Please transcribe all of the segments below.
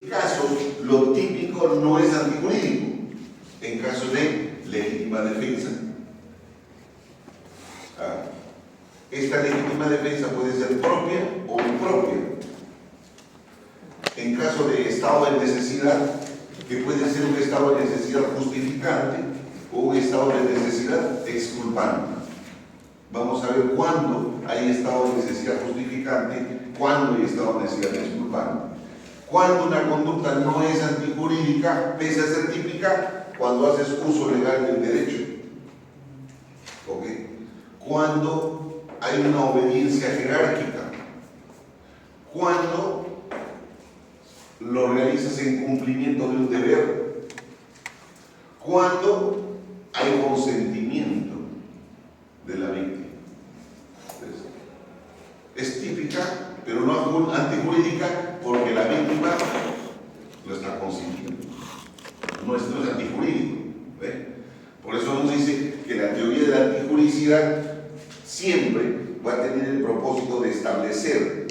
casos lo típico no es antijurídico. En caso de legítima defensa, esta legítima defensa puede ser propia o impropia. En caso de estado de necesidad, que puede ser un estado de necesidad justificante o un estado de necesidad exculpante. Vamos a ver cuándo hay estado de necesidad justificante, cuándo hay estado de necesidad exculpante. Cuando una conducta no es antijurídica, pese a ser típica, cuando haces uso legal del derecho. ¿Ok? Cuando hay una obediencia jerárquica. Cuando lo realizas en cumplimiento de un deber. Cuando hay consentimiento de la víctima. Entonces, es típica, pero no antijurídica, porque la víctima lo está consintiendo. No es antijurídico. Por eso nos dice que la teoría de la antijuricidad siempre va a tener el propósito de establecer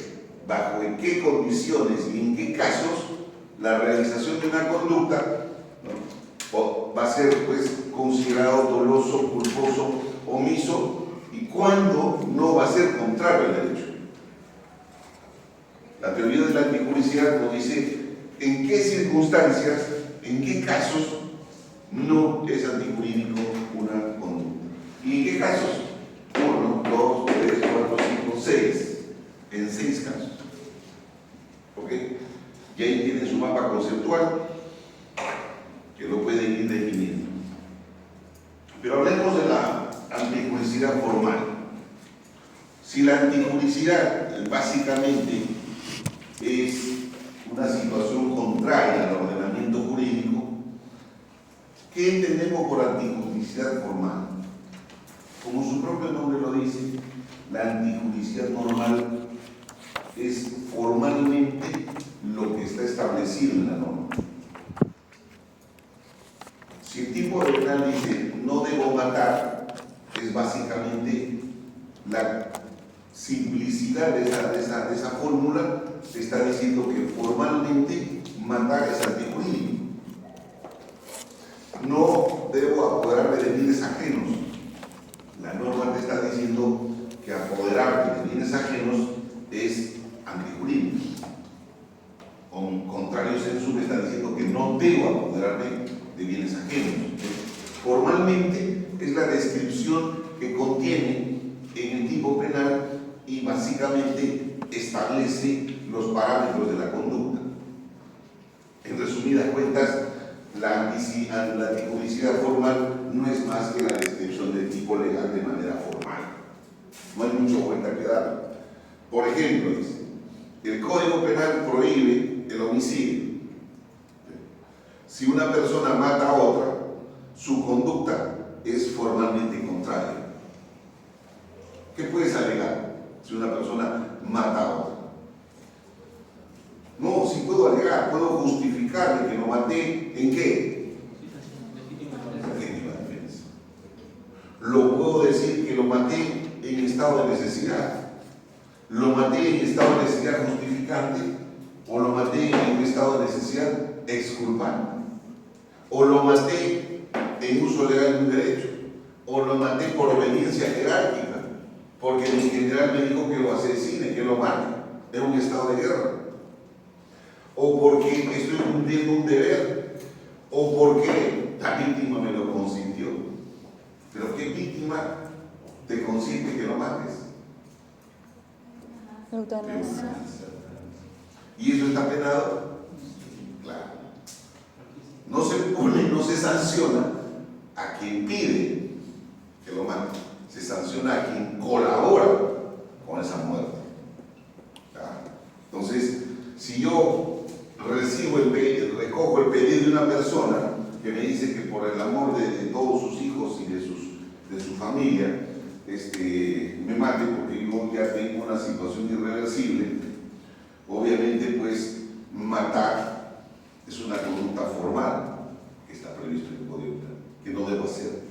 bajo en qué condiciones y en qué casos la realización de una conducta, ¿no?, va a ser pues considerado doloso, culposo, omiso, y cuándo no va a ser contrario al derecho. La teoría de la antijuricidad nos dice en qué circunstancias, en qué casos no es antijurídico una conducta. ¿Y en qué casos? 1, 2, 3, 4, 5, 6. En 6 casos. ¿Ok? Y ahí tienen su mapa conceptual que lo pueden ir definiendo. Pero hablemos de la antijuricidad formal. Si la antijuricidad básicamente es una situación contraria al ordenamiento jurídico, ¿qué entendemos por antijuricidad formal? Como su propio nombre lo dice, la antijuricidad normal es formalmente lo que está establecido en la norma. Si el tipo de penal dice no debo matar, es básicamente la simplicidad de esa fórmula, se está diciendo que formalmente matar es antijurídico. No debo apoderarme de bienes ajenos. La norma te está diciendo que apoderarte de bienes ajenos es antijurídico. Con contrario sensu me está diciendo que no debo apoderarme de bienes ajenos. Formalmente es la descripción que contiene en el tipo penal y básicamente establece los parámetros de la conducta. En resumidas cuentas, la antijuricidad formal no es más que la descripción del tipo legal de manera formal. No hay mucho vuelta que dar. Por ejemplo, dice, el Código Penal prohíbe el homicidio. Si una persona mata a otra, su conducta es formalmente contraria. ¿Qué puedes alegar si una persona mata a otra? No, si puedo alegar, puedo justificarle que lo maté. ¿En qué? Legítima defensa. Lo puedo decir que lo maté en estado de necesidad. Lo maté en estado de necesidad justificante, o lo maté en un estado de necesidad exculpante, o lo maté en uso legal de un derecho, o lo maté por obediencia jerárquica, porque mi general me dijo que lo asesine, que lo mate, en un estado de guerra, o porque estoy cumpliendo un deber, o porque la víctima me lo consintió. Pero ¿qué víctima te consiente que lo mates? Eutanasia. ¿Y eso está penado? Claro. No se pune, no se sanciona a quien pide que lo mate. Se sanciona a quien colabora con esa muerte. Entonces, si yo recojo el pedido de una persona que me dice que por el amor de todos sus hijos y de su familia, me mate porque yo ya tengo una situación irreversible, obviamente pues matar es una conducta formal que está previsto en el Código Penal, que no debo hacer.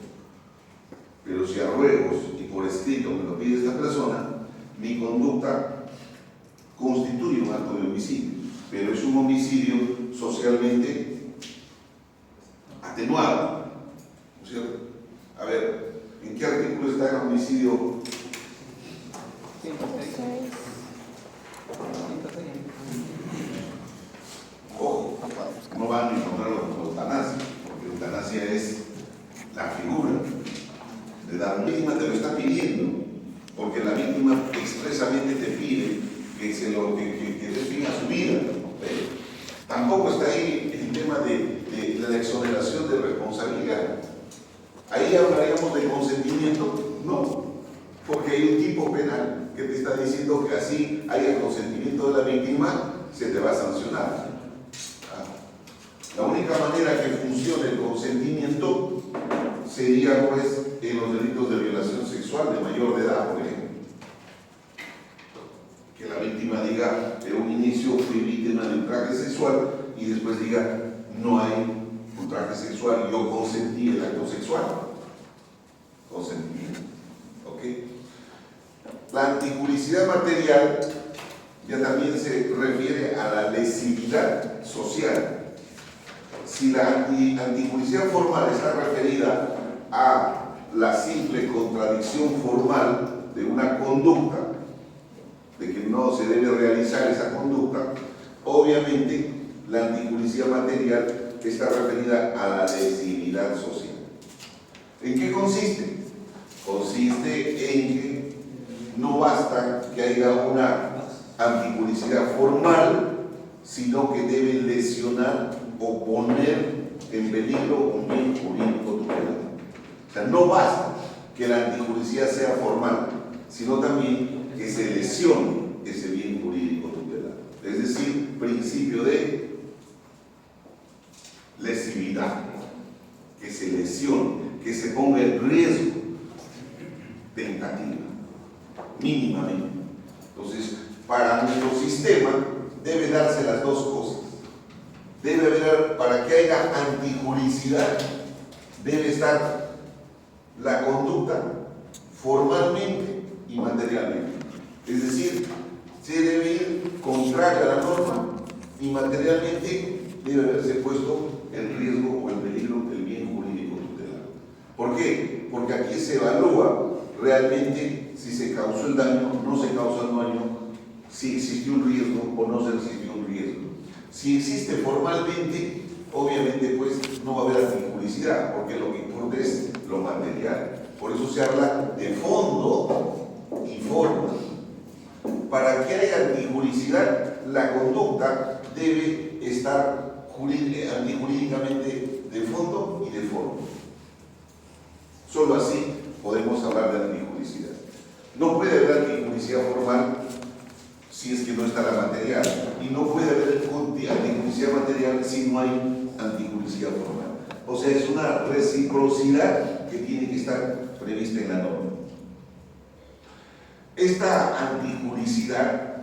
Pero si a ruegos y por escrito me lo pide esta persona, mi conducta constituye un acto de homicidio, pero es un homicidio socialmente atenuado, ¿no es cierto? A ver, ¿en qué artículo está el homicidio? 106. Ojo, no van a encontrarlo con eutanasia, porque eutanasia es la figura de la víctima, te lo está pidiendo, porque la víctima expresamente te pide que dé fin a su vida. Tampoco está ahí el tema de la exoneración de responsabilidad. Ahí hablaríamos de consentimiento, no, porque hay un tipo penal que te está diciendo que así haya consentimiento de la víctima, se te va a sancionar. La única manera que funcione el consentimiento sería, pues, en los delitos de violación sexual de mayor de edad, por ejemplo. Que la víctima diga, en un inicio fui víctima de ultraje sexual, y después diga, no hay ultraje sexual, yo consentí el acto sexual. Consentimiento. ¿Ok? La antijuricidad material ya también se refiere a la lesividad social. Si la antijuricidad formal está referida a la simple contradicción formal de una conducta, de que no se debe realizar esa conducta, obviamente la antijuricidad material está referida a la lesividad social. ¿En qué consiste? Consiste en que no basta que haya una antijuricidad formal, sino que debe lesionar o poner en peligro un bien jurídico tutelado. O sea, no basta que la antijuricidad sea formal, sino también que se lesione ese bien jurídico tutelado. Es decir, principio de lesividad, que se lesione, que se ponga en riesgo, tentativa, mínimamente. Entonces, para nuestro sistema debe darse las dos cosas. Debe haber, para que haya antijuricidad, debe estar la conducta formalmente y materialmente. Es decir, se debe ir contrario a la norma y materialmente debe haberse puesto en riesgo o en peligro el bien jurídico tutelado. ¿Por qué? Porque aquí se evalúa realmente si se causó el daño, no se causó el daño, si existió un riesgo o no se existió un riesgo. Si existe formalmente, obviamente pues no va a haber antijuricidad, porque lo que importa es lo material. Por eso se habla de fondo y forma. Para que haya antijuricidad, la conducta debe estar antijurídicamente de fondo y de forma. Solo así podemos hablar de antijuricidad. No puede haber antijuricidad formal si es que no está la material, y no puede haber antijuricidad material si no hay antijuricidad formal. O sea, es una reciprocidad que tiene que estar prevista en la norma. Esta antijuricidad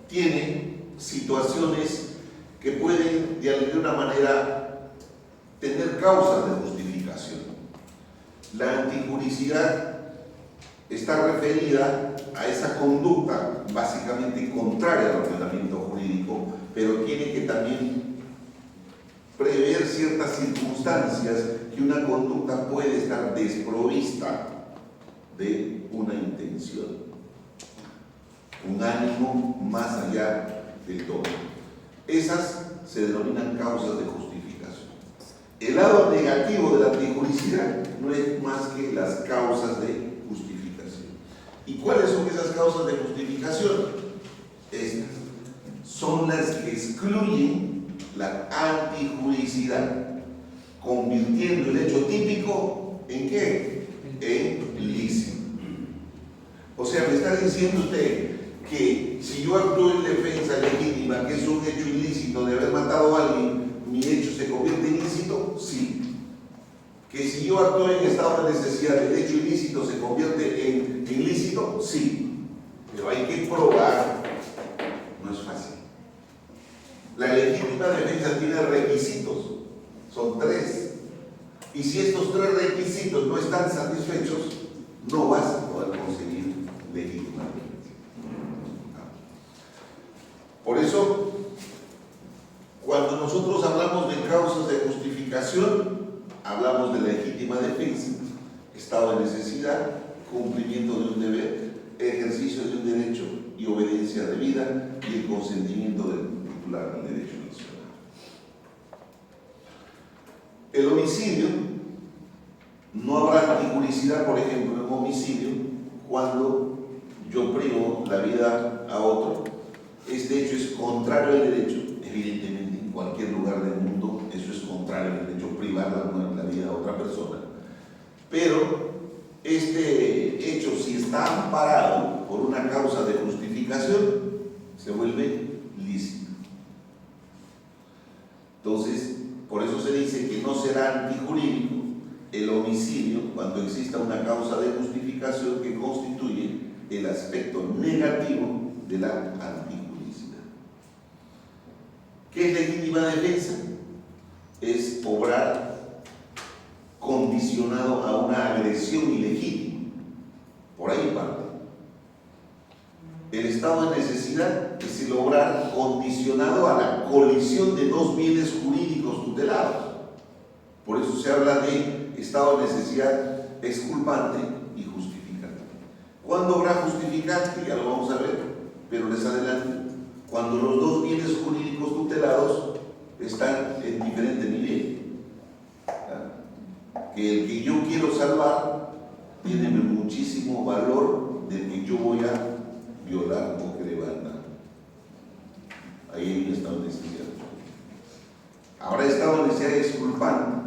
tiene situaciones que pueden de alguna manera tener causas de justificación. La antijuricidad está referida a esa conducta básicamente contraria al ordenamiento jurídico, pero tiene que también prever ciertas circunstancias que una conducta puede estar desprovista de una intención, un ánimo más allá del todo. Esas se denominan causas de justificación. El lado negativo de la antijuricidad no es más que las causas de justificación. ¿Y cuáles son esas causas de justificación? Estas son las que excluyen la antijuricidad, convirtiendo el hecho típico ¿en qué? En ilícito. O sea, me está diciendo usted que si yo actúo en defensa legítima, que es un hecho ilícito de haber matado a alguien, mi hecho se convierte en ilícito, sí. Que si yo actúo en estado de necesidad, el hecho ilícito se convierte en ilícito, sí. Pero hay que probar, no es fácil. La legítima defensa tiene requisitos, son 3. Y si estos 3 requisitos no están satisfechos, no vas a poder conseguir legítima defensa. Por eso, nosotros hablamos de causas de justificación, hablamos de legítima defensa, estado de necesidad, cumplimiento de un deber, ejercicio de un derecho y obediencia debida y el consentimiento del titular del derecho nacional. El homicidio, no habrá antijuricidad, por ejemplo, en un homicidio, cuando yo privo la vida a otro. Este hecho es contrario al derecho, evidentemente en cualquier lugar del mundo eso es contrario al derecho, privar la vida a otra persona. Pero este hecho, si está amparado por una causa de justificación, se vuelve lícito. Entonces, por eso se dice que no será antijurídico el homicidio cuando exista una causa de justificación que constituye el aspecto negativo de la antijuricidad. ¿Qué es legítima defensa? Es obrar condicionado a una agresión ilegítima. Por ahí parte. El estado de necesidad es el obrar condicionado a la colisión de dos bienes jurídicos tutelados. Por eso se habla de estado de necesidad exculpante y justificante. ¿Cuándo habrá justificante? Ya lo vamos a ver, pero les adelanto. Cuando los dos bienes jurídicos tutelados están en diferente nivel. Que el que yo quiero salvar tiene muchísimo valor del que yo voy a violar o querer dañar. Ahí hay un estado de necesidad. Ahora, estado de necesidad exculpante,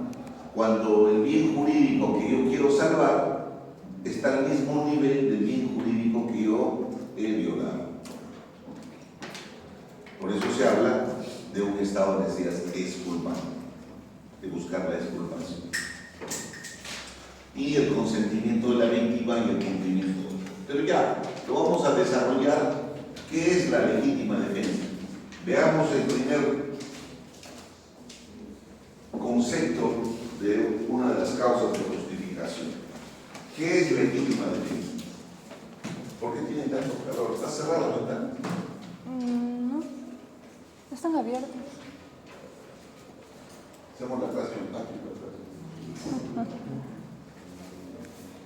cuando el bien jurídico que yo quiero salvar está al mismo nivel del bien jurídico que yo he violado. Por eso se habla de un estado de necesidad exculpante, de buscar la exculpación. Y el consentimiento de la víctima y el cumplimiento. Pero ya, lo vamos a desarrollar. ¿Qué es la legítima defensa? Veamos el primer concepto de una de las causas de justificación. ¿Qué es legítima defensa? ¿Por qué tienen tanto calor? ¿Está cerrada la ventana? No, están abiertos. Hacemos la clase en patio.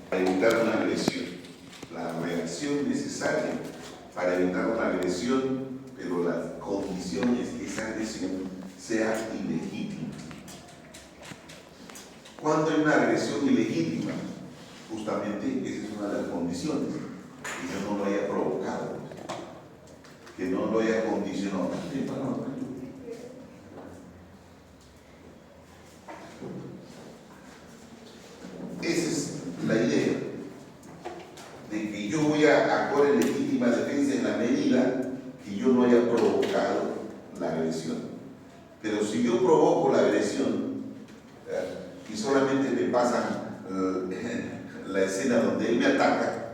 Para evitar una agresión, la reacción necesaria para evitar una agresión, pero la condición es que esa agresión sea ilegítima. Cuando hay una agresión ilegítima, justamente esa es una de las condiciones, que yo no lo haya provocado, que no lo haya condicionado. Esa es la idea de que yo voy a actuar en legítima defensa en la medida que yo no haya provocado la agresión. Pero si yo provoco la agresión y solamente me pasan la escena donde él me ataca,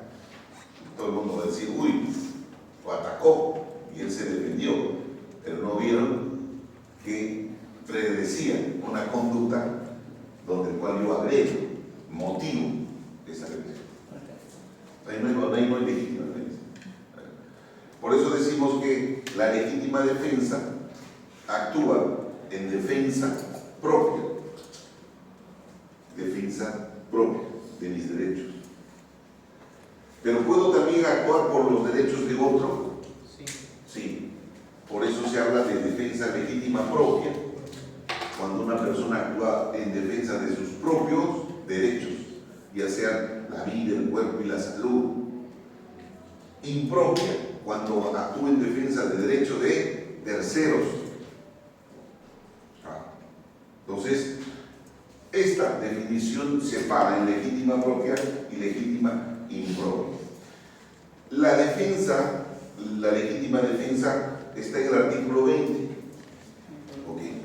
todo el mundo va a decir, uy, lo atacó y él se defendió, pero no vieron que predecía una conducta donde el cual yo agredo, motivo esa agresión. Ahí no hay legítima defensa. Por eso decimos que la legítima defensa actúa en defensa propia de mis derechos. Pero ¿puedo también actuar por los derechos de otro? Sí. Por eso se habla de defensa legítima propia, cuando una persona actúa en defensa de sus propios derechos, ya sea la vida, el cuerpo y la salud. Impropia, cuando actúa en defensa de derechos de terceros. Entonces, esta definición separa en legítima propia y legítima impropia. La legítima defensa está en el artículo 20. ¿Okay?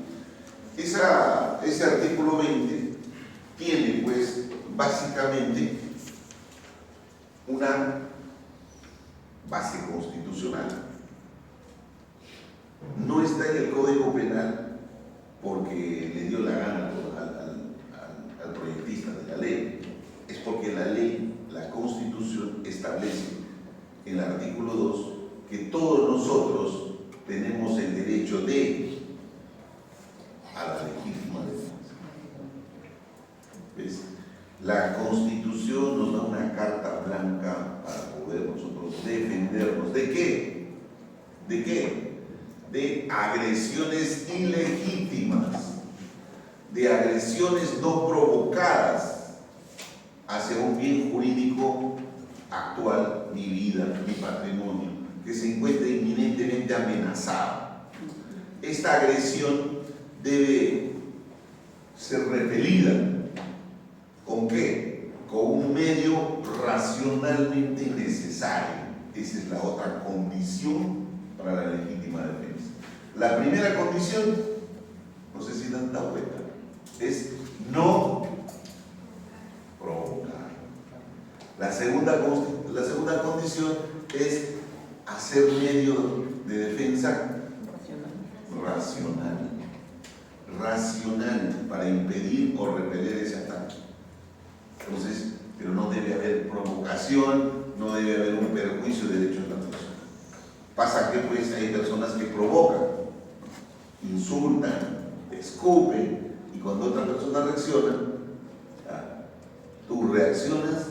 Ese artículo 20 tiene, pues, básicamente una base constitucional. No está en el Código Penal porque le dio la gana al proyectista de la ley. Es porque la ley, la Constitución, establece en el artículo 2 que todos nosotros tenemos el derecho de La Constitución nos da una carta blanca para poder nosotros defendernos. ¿De qué? ¿De qué? De agresiones ilegítimas, de agresiones no provocadas hacia un bien jurídico actual, mi vida, mi patrimonio, que se encuentra inminentemente amenazado. Esta agresión debe ser repelida. ¿Con qué? Con un medio racionalmente necesario. Esa es la otra condición para la legítima defensa. La primera condición, no sé si dan cuenta, es no provocar. La segunda condición es hacer medio de defensa racional para impedir o repeler ese ataque. Entonces, pero no debe haber provocación, no debe haber un perjuicio de derechos de la persona. Pasa que pues hay personas que provocan, insultan, escupen, y cuando otra persona reacciona, tú reaccionas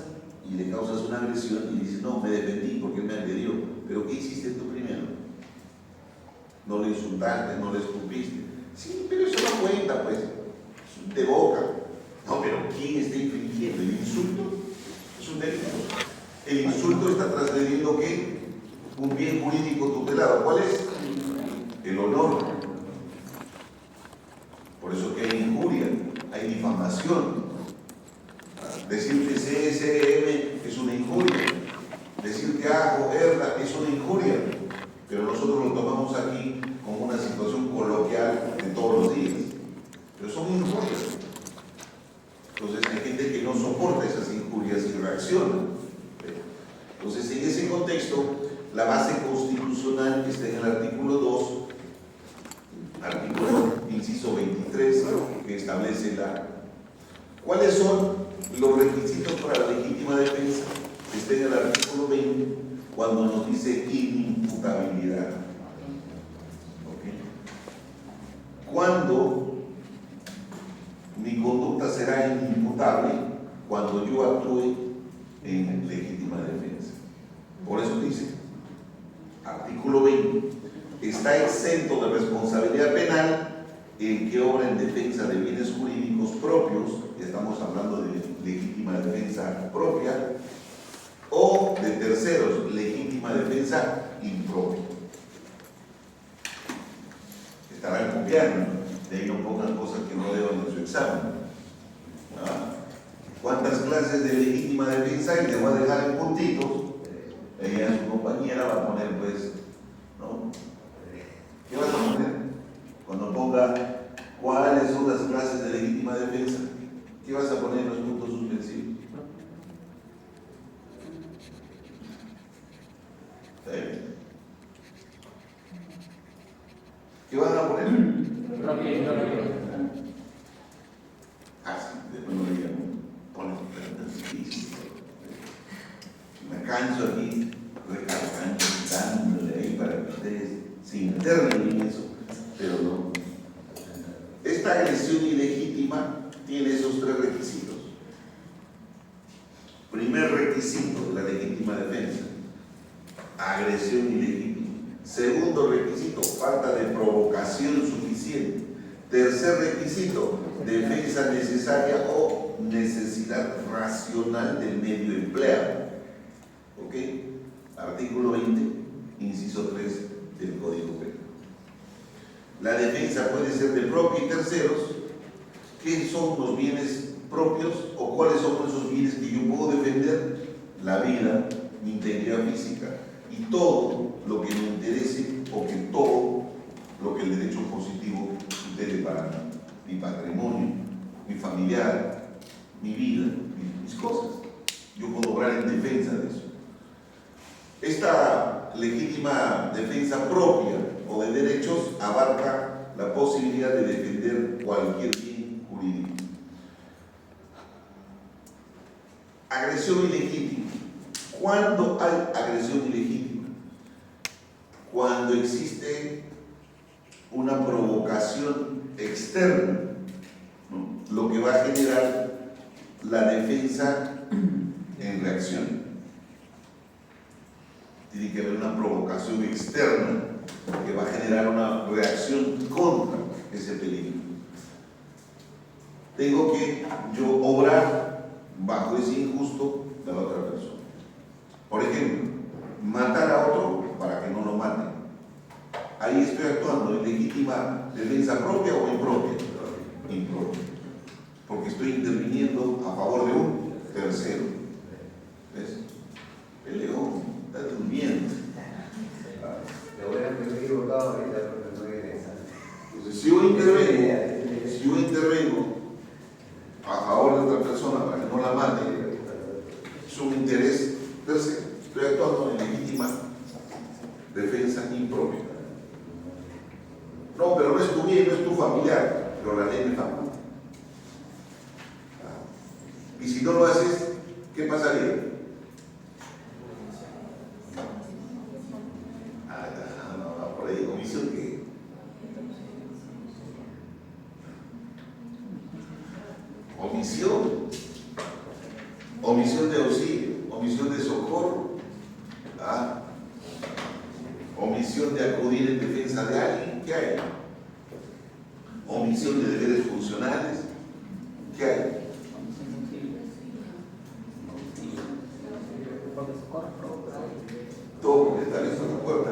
y le causas una agresión y dices, no, me defendí porque él me agredió. Pero ¿qué hiciste tú primero? No le insultaste, no le escupiste. Sí, pero eso no cuenta, pues, de boca. No, pero ¿quién está infringiendo? ¿El insulto? Es un delito. El insulto está transgrediendo ¿qué? Un bien jurídico tutelado. ¿Cuál es? El honor. Por eso que hay injuria, hay difamación. Decirte CSM es una injuria. Decirte ajo, herda es una injuria. Pero nosotros lo tomamos aquí como una situación coloquial de todos los días. Pero son injurias. Entonces hay gente que no soporta esas injurias y reacciona. Entonces en ese contexto, la base constitucional está en el artículo 2, artículo inciso 23, que establece ¿cuáles son los requisitos para la legítima defensa? Está en el artículo 20, cuando nos dice inimputabilidad. ¿Cuándo mi conducta será inimputable? Cuando yo actúe en legítima defensa. Por eso dice, artículo 20, está exento de responsabilidad penal el que obra en defensa de bienes jurídicos propios, estamos hablando de legítima defensa propia, o de terceros, legítima defensa impropia. Estarán copiando, de ahí no pongan cosas que no deban en su examen. ¿Cuántas clases de legítima defensa hay? Le voy a dejar en puntitos. Ella, su compañera, va a poner, pues, ¿no? ¿Qué vas a poner? Cuando ponga cuáles son las clases de legítima defensa, ¿qué vas a poner en los puntos suspensivos? ¿Qué van a poner? Sí, después no le digan, ponen difícil. Me canso aquí, recalcando, dándole ahí para que ustedes se internen en eso, pero no. Esta agresión ilegítima tiene esos tres requisitos. Primer requisito de la legítima defensa, agresión ilegítima. Segundo requisito, falta de provocación suficiente. Tercer requisito, defensa necesaria o necesidad racional del medio empleado. ¿Ok? Artículo 20, inciso 3 del Código Penal. La defensa puede ser de propia y terceros. ¿Qué son los bienes propios o cuáles son esos bienes que yo puedo defender? La vida, mi integridad física y todo lo que me interese o que todo lo que el derecho positivo tutele para mi patrimonio, mi familiar, mi vida, mis cosas. Yo puedo obrar en defensa de eso. Esta legítima defensa propia o de derechos abarca la posibilidad de defender cualquier bien jurídico. Agresión ilegítima. ¿Cuándo hay agresión ilegítima? Cuando existe una provocación externa, ¿no? Lo que va a generar la defensa en reacción. Tiene que haber una provocación externa que va a generar una reacción contra ese peligro. Tengo que yo obrar bajo ese injusto de la otra persona. Por ejemplo, matar a otro para que no lo maten. Ahí estoy actuando en legítima defensa propia o impropia. Impropia. Porque estoy interviniendo a favor de un tercero. ¿Ves? El león está durmiendo. Entonces, si yo intervengo a favor de otra persona para que no la mate, es un interés tercero. Estoy actuando en legítima defensa impropia. No, pero no es tu bien, no es tu familiar, pero la ley me faculta. Y si no lo haces, ¿qué pasaría? No, por ahí, omisión que. Omisión de auxilio, omisión de socorro, omisión de acudir en defensa de alguien, ¿qué hay? Omisión de deberes funcionales, ¿qué hay? Todo porque está listo en la puerta.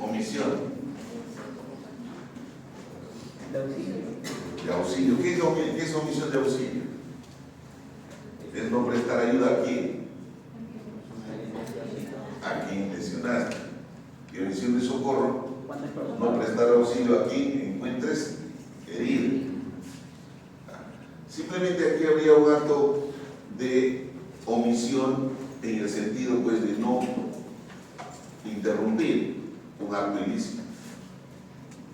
Omisión de auxilio. ¿Qué es omisión de auxilio? Es no prestar ayuda a quién. A quien lesionaste. Y omisión de socorro, no prestar auxilio a quien encuentres herido. Simplemente aquí habría un acto de omisión en el sentido pues de no interrumpir un acto ilícito.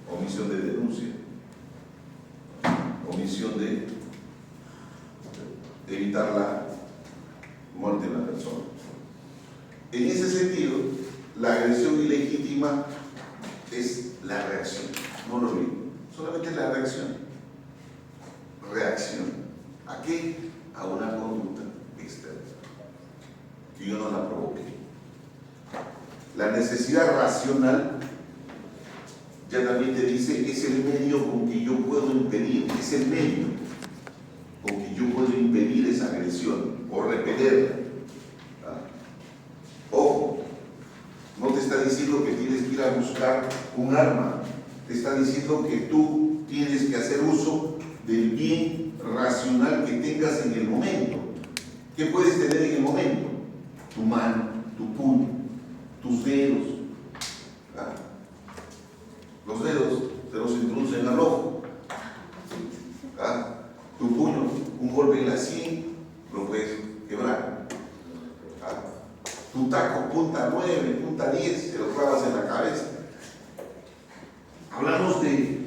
Omisión de denuncia. Omisión de evitar la muerte de la persona. En ese sentido, la agresión ilegítima es la reacción, no lo olviden, solamente la reacción. Reacción. ¿A qué? A una conducta externa, que yo no la provoqué. La necesidad racional, ya también te dice, es el medio con que yo puedo impedir, es el medio con que yo puedo impedir esa agresión o repelerla. Ojo, no te está diciendo que tienes que ir a buscar un arma, te está diciendo que tú tienes que hacer uso del bien racional que tengas en el momento. ¿Qué puedes tener en el momento? Tu mano, tu puño, tus dedos. Los dedos te los introducen al ojo. Tu puño, un golpe en la sien, lo puedes quebrar. Tu taco, punta 9, punta 10, te lo clavas en la cabeza. Hablamos de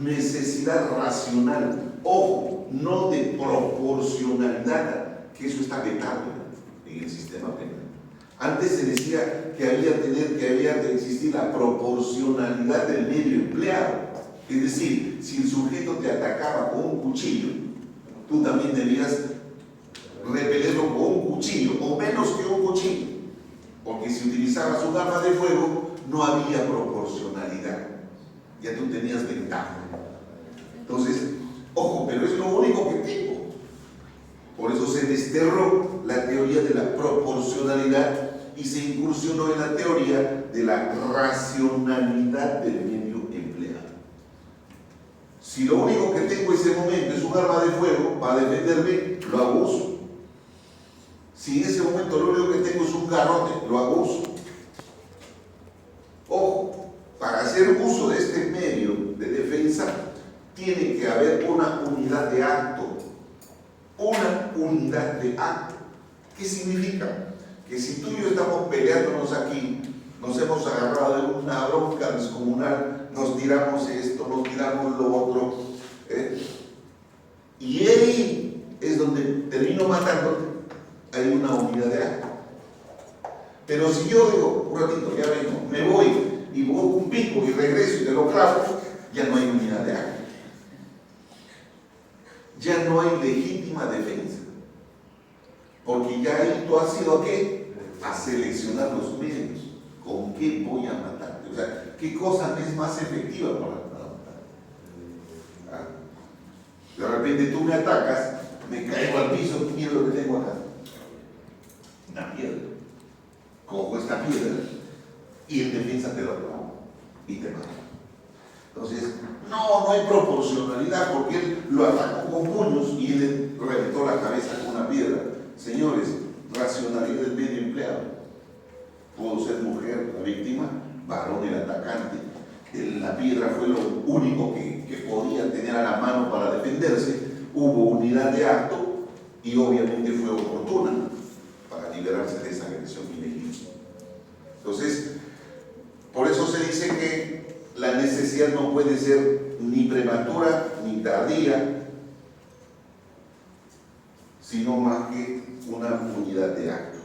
necesidad racional. Ojo, no de proporcionalidad, que eso está vetado en el sistema penal. Antes se decía que había de existir la proporcionalidad del medio empleado. Es decir, si el sujeto te atacaba con un cuchillo, tú también debías repelerlo con un cuchillo, o menos que un cuchillo. Porque si utilizabas un arma de fuego, no había proporcionalidad. Ya tú tenías ventaja. Entonces, ojo, pero es lo único que tengo. Por eso se desterró la teoría de la proporcionalidad y se incursionó en la teoría de la racionalidad del medio empleado. Si lo único que tengo en ese momento es un arma de fuego para defenderme, lo hago uso. Si en ese momento lo único que tengo es un garrote, lo hago uso. Ojo, para hacer uso de este medio de defensa, tiene que haber una unidad de acto. Una unidad de acto. ¿Qué significa? Que si tú y yo estamos peleándonos aquí, nos hemos agarrado de una bronca descomunal, nos tiramos esto, nos tiramos lo otro, y ahí es donde termino matándote, hay una unidad de acto. Pero si yo digo, un ratito, ya vengo, me voy y busco un pico y regreso y te lo clavo, ya no hay unidad de acto. ya no hay legítima defensa. Porque ya ahí tú has ido a qué? A seleccionar los medios. ¿Con qué voy a matarte? O sea, ¿qué cosa es más efectiva para matar? ¿Ah? De repente tú me atacas, me caigo al piso, ¿qué miedo que tengo acá? Una piedra. Cojo esta piedra y en defensa te lo clavo y te mato. Entonces, no hay proporcionalidad porque él lo atacó con puños y él le reventó la cabeza con una piedra. Señores, racionalidad del medio empleado. Pudo ser mujer la víctima, varón el atacante. La piedra fue lo único que podía tener a la mano para defenderse. Hubo unidad de acto y obviamente fue oportuna para liberarse de esa agresión ilegítima. Entonces, por eso se dice que la necesidad no puede ser ni prematura ni tardía, sino más que una unidad de acto,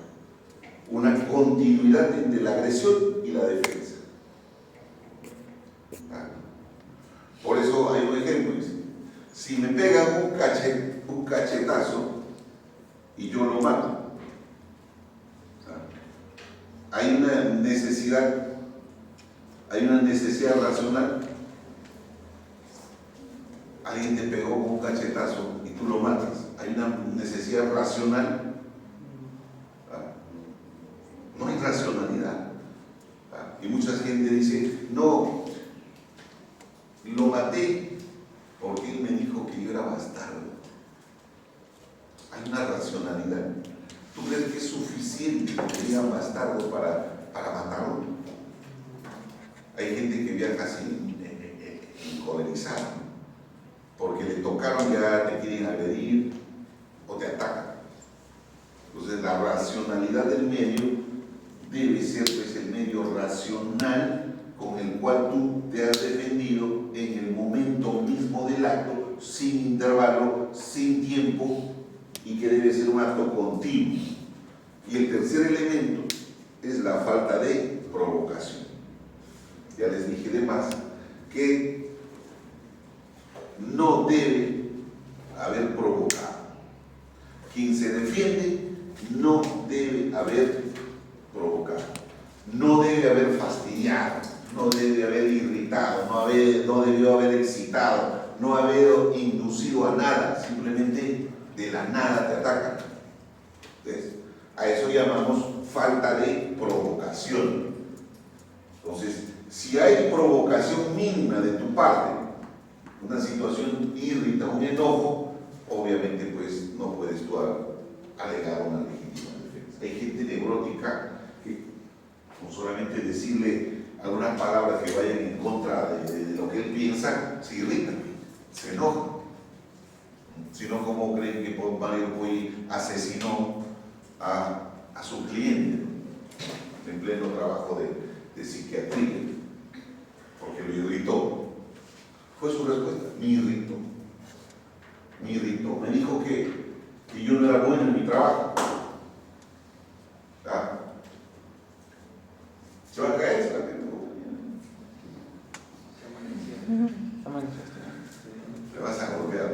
una continuidad entre la agresión y la defensa. Por eso hay un ejemplo, dice, si me pegan un cachetazo y yo lo mato, hay una necesidad racional. Alguien te pegó con un cachetazo y tú lo matas. Hay una necesidad racional. No hay racionalidad. Y mucha gente dice, no, lo maté porque él me dijo que yo era bastardo. Hay una racionalidad. ¿Tú crees que es suficiente que digan bastardo para matarlo? Hay gente que viaja así, encolerizada, porque le tocaron, ya te quieren agredir o te atacan. Entonces la racionalidad del medio debe ser pues el medio racional con el cual tú te has defendido en el momento mismo del acto, sin intervalo, sin tiempo, y que debe ser un acto continuo. Y el tercer elemento es la falta de provocación. Ya les dije de más que no debe haber provocado. Quien se defiende no debe haber provocado, no debe haber fastidiado, no debe haber irritado, no debió haber excitado, no haber inducido a nada, simplemente de la nada te atacan. Entonces, a eso llamamos falta de provocación. Entonces, si hay provocación mínima de tu parte, una situación irrita, un enojo, obviamente pues no puedes tú alegar una legítima defensa. Hay gente neurótica que con solamente decirle algunas palabras que vayan en contra de lo que él piensa, se irrita, se enoja. Si no, ¿cómo creen que Mario Puig asesinó a su cliente en pleno trabajo de psiquiatría? Porque lo irritó. Fue su respuesta, me irritó. Me dijo que yo no era bueno en mi trabajo. ¿Se va a caer? ¿Se va a caer? Le vas a golpear.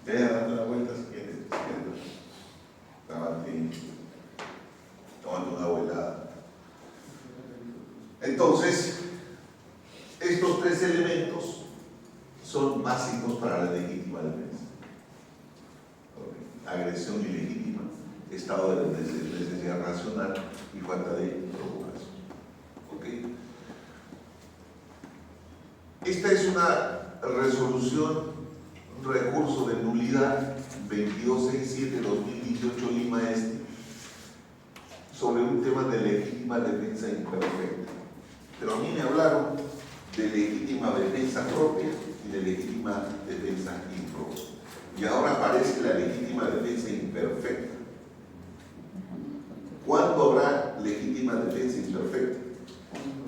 Vaya dando una vuelta si quieres. Tomando una vuelada. Entonces, estos tres elementos son básicos para la legítima defensa. Agresión ilegítima, estado de necesidad racional y falta de provocación. ¿Okay? Esta es una resolución, un recurso de nulidad 2267-2018 Lima Este, sobre un tema de legítima defensa imperfecta. Pero a mí me hablaron de legítima defensa propia y de legítima defensa impropia. Y ahora aparece la legítima defensa imperfecta. ¿Cuándo habrá legítima defensa imperfecta?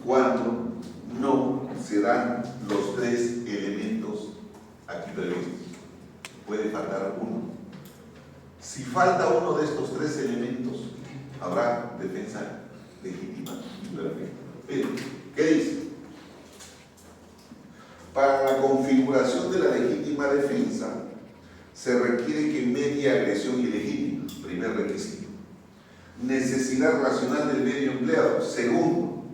Cuando no se dan los tres elementos aquí previstos. Puede faltar uno. Si falta uno de estos tres elementos, habrá defensa legítima imperfecta. Pero, ¿qué dice? Para la configuración de la legítima defensa, se requiere que medie agresión ilegítima, primer requisito. Necesidad racional del medio empleado, segundo.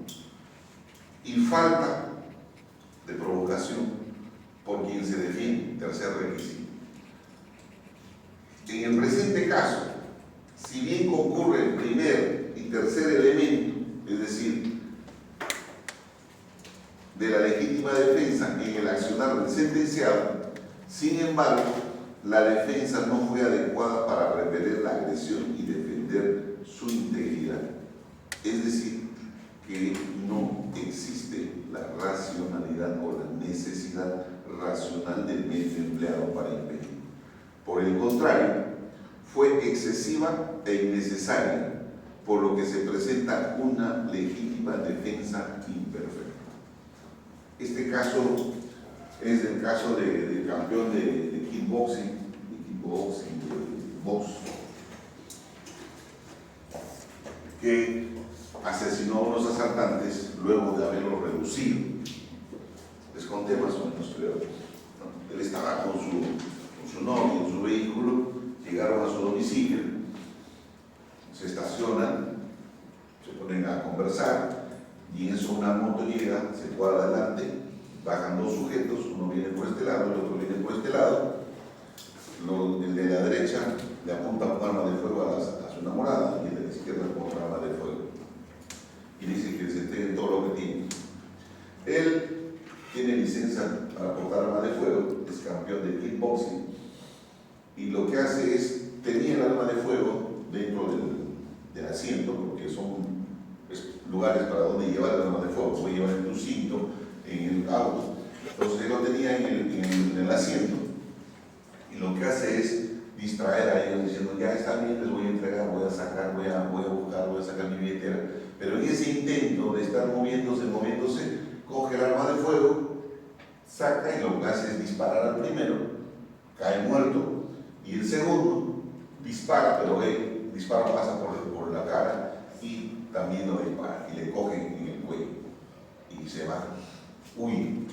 Y falta de provocación por quien se defiende, tercer requisito. En el presente caso, si bien concurre el primer y tercer elemento, es decir, de la legítima defensa en el accionar del sentenciado, sin embargo, la defensa no fue adecuada para repeler la agresión y defender su integridad. Es decir, que no existe la racionalidad o la necesidad racional del medio empleado para impedir. Por el contrario, fue excesiva e innecesaria, por lo que se presenta una legítima defensa imperfecta. Este caso es el caso del campeón de kickboxing, box, que asesinó a unos asaltantes luego de haberlos reducido. Les conté más o menos, creo. ¿No? Él estaba con su novia en su vehículo, llegaron a su domicilio, se estacionan, se ponen a conversar, y en eso una moto llega, se cuadra adelante, bajan dos sujetos, uno viene por este lado, el otro viene por este lado. El de la derecha le apunta un arma de fuego a su enamorada, y el de la izquierda pone un arma de fuego. Y dice que se entregue todo lo que tiene. Él tiene licencia para portar arma de fuego, es campeón de kickboxing, y lo que hace es, tenía el arma de fuego dentro del asiento, porque son lugares para donde llevar el arma de fuego, puede llevar en tu cinto, en el auto. Entonces él lo tenía en el asiento, y lo que hace es distraer a ellos diciendo, ya está bien, les voy a entregar, voy a sacar, voy a buscar, voy a sacar mi billetera. Pero en ese intento de estar moviéndose, coge el arma de fuego, saca, y lo que hace es disparar al primero, cae muerto, y el segundo dispara, pero el disparo pasa por la cara y también lo dispara, y le cogen en el cuello y se va, huye.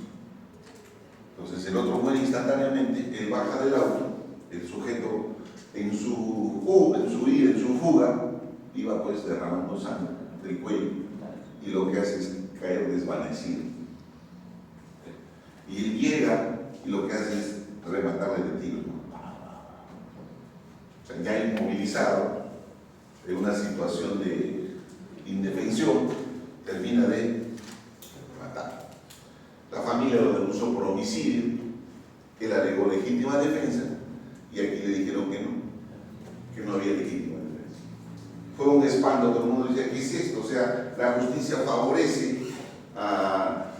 Entonces el otro muere instantáneamente, él baja del auto, el sujeto en su fuga, iba pues derramando sangre del cuello, y lo que hace es caer desvanecido. Y él llega y lo que hace es rematarle de tiro. O sea, ya inmovilizado, en una situación de indefensión, termina de matar. La familia lo denunció por homicidio, él alegó legítima defensa, y aquí le dijeron que no había legítima defensa. Fue un espanto, todo el mundo decía, ¿qué es esto? O sea, la justicia favorece a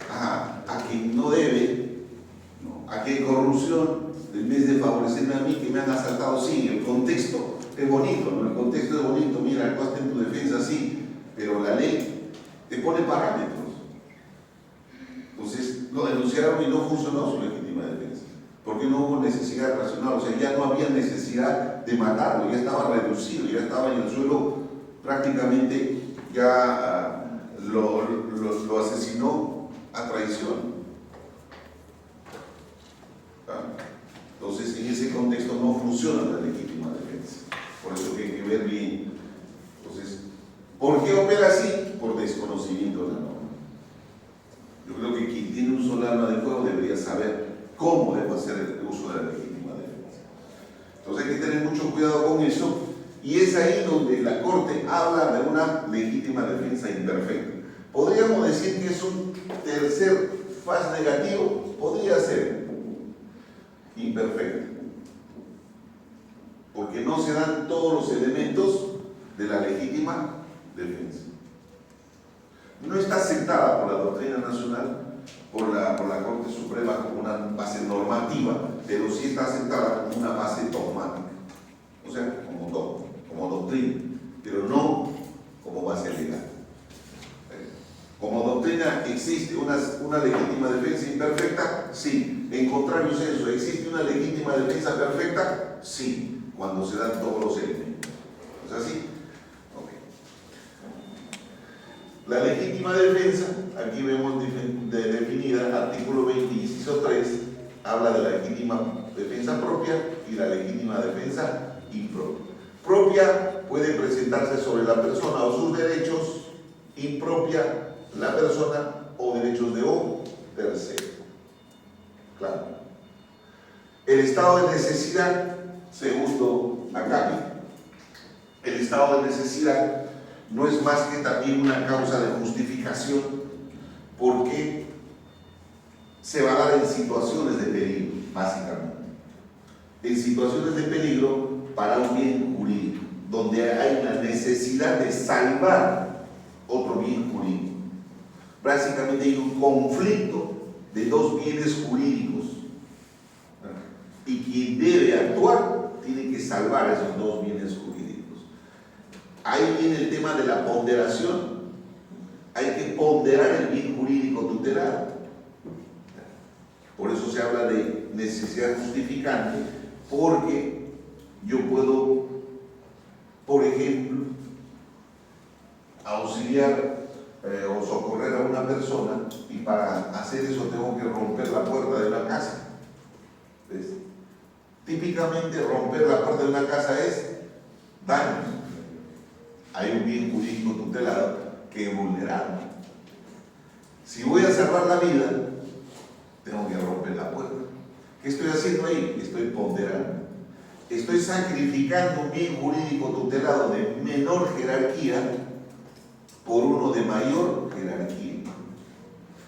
quien no debe, ¿no? Aquí hay corrupción, en vez de favorecerme a mí que me han asaltado. Sí, el contexto es bonito, ¿no? El contexto es bonito, mira, actuaste en tu defensa, sí, pero la ley te pone parámetros. Entonces lo denunciaron y no funcionó su legítima defensa, porque no hubo necesidad racional, o sea, ya no había necesidad de matarlo, ya estaba reducido, ya estaba en el suelo, prácticamente ya lo asesinó a traición. Entonces, en ese contexto no funciona la legítima defensa. Por eso que hay que ver bien. Entonces, ¿por qué opera así? Por desconocimiento de la norma. Yo creo que quien tiene un solo arma de fuego debería saber cómo debe hacer el uso de la legítima defensa. Entonces hay que tener mucho cuidado con eso, y es ahí donde la Corte habla de una legítima defensa imperfecta. ¿Podríamos decir que es un tercer faz negativo? Podría ser imperfecta, porque no se dan todos los elementos de la legítima defensa. No está aceptada por la doctrina nacional, por la Corte Suprema como una base normativa, pero sí está aceptada como una base dogmática, o sea, como doctrina, pero no como base legal. Como doctrina, ¿existe una legítima defensa imperfecta? Sí. En contrario senso, ¿existe una legítima defensa perfecta? Sí, cuando se dan todos los elementos. ¿Es así? Okay. La legítima defensa, aquí vemos definida, artículo 20, inciso 3, habla de la legítima defensa propia y la legítima defensa impropia. Propia puede presentarse sobre la persona o sus derechos, impropia la persona o derechos de un tercero. Claro. El estado de necesidad, segundo Acapi, el estado de necesidad no es más que también una causa de justificación porque se va a dar en situaciones de peligro, básicamente. En situaciones de peligro para un bien jurídico, donde hay la necesidad de salvar otro bien jurídico. Básicamente hay un conflicto de dos bienes jurídicos y quien debe actuar tiene que salvar esos dos bienes jurídicos. Ahí viene el tema de la ponderación. Hay que ponderar el bien jurídico tutelado. Por eso se habla de necesidad justificante, porque yo puedo, por ejemplo, auxiliar o socorrer a una persona y para hacer eso tengo que romper la puerta de una casa. ¿Ves? Típicamente romper la puerta de una casa es daños. Hay un bien jurídico tutelado que es vulnerable. Si voy a salvar la vida, tengo que romper la puerta. ¿Qué estoy haciendo ahí? Estoy ponderando. Estoy sacrificando un bien jurídico tutelado de menor jerarquía por uno de mayor jerarquía.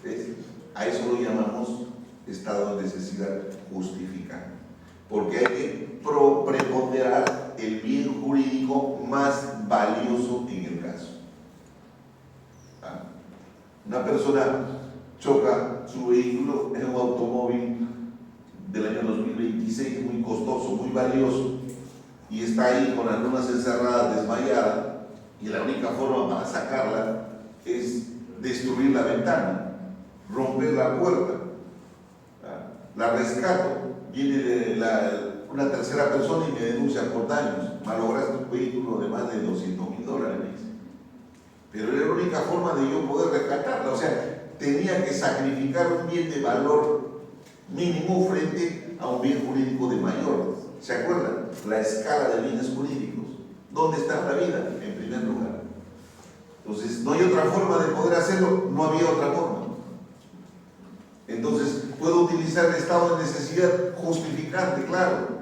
¿Ves? A eso lo llamamos estado de necesidad justificante. Porque hay que preponderar el bien jurídico más valioso en el caso. Una persona choca su vehículo en un automóvil del año 2026 muy costoso, muy valioso, y está ahí con las lunas encerradas, desmayada, y la única forma para sacarla es destruir la ventana, romper la puerta. La rescato, viene una tercera persona y me denuncia por daños. Malograste un vehículo de más de $200,000. Pero era la única forma de yo poder rescatarla. O sea, tenía que sacrificar un bien de valor mínimo frente a un bien jurídico de mayor. ¿Se acuerdan? La escala de bienes jurídicos. ¿Dónde está la vida? En primer lugar. Entonces, no hay otra forma de poder hacerlo, no había otra forma. Entonces, puedo utilizar el estado de necesidad justificante, claro.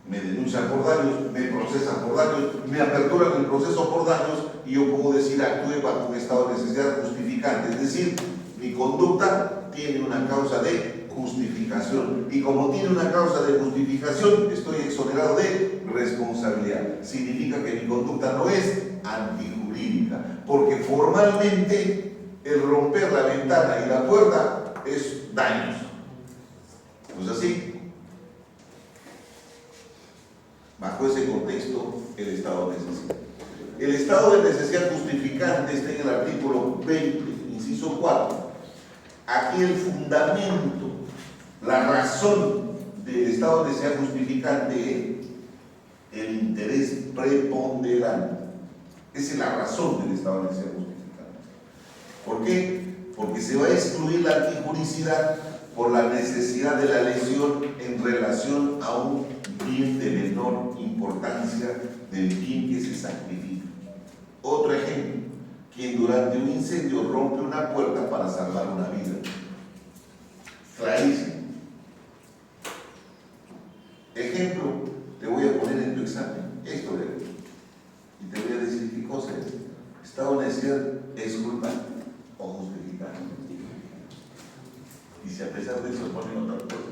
Me denuncian por daños, me procesan por daños, me aperturan el proceso por daños y yo puedo decir actúe bajo un estado de necesidad justificante. Es decir, mi conducta tiene una causa de justificación y como tiene una causa de justificación, estoy exonerado de responsabilidad. Significa que mi conducta no es antijurídica, porque formalmente el romper la ventana y la puerta es daños. ¿No es así? Bajo ese contexto, el estado de necesidad. El estado de necesidad justificante está en el artículo 20, inciso 4. Aquí el fundamento, la razón del estado de necesidad justificante es el interés preponderante. Esa es la razón del estado de necesidad justificante. ¿Por qué? Porque se va a excluir la antijuricidad por la necesidad de la lesión en relación a un bien de menor importancia del bien que se sacrifica. Otro ejemplo, quien durante un incendio rompe una puerta para salvar una vida. Clarísimo. Ejemplo, te voy a poner en tu examen esto de aquí. Y te voy a decir qué cosa es. Estado de necesidad es culpable o justificable. Y si a pesar de eso ponen otra cosa.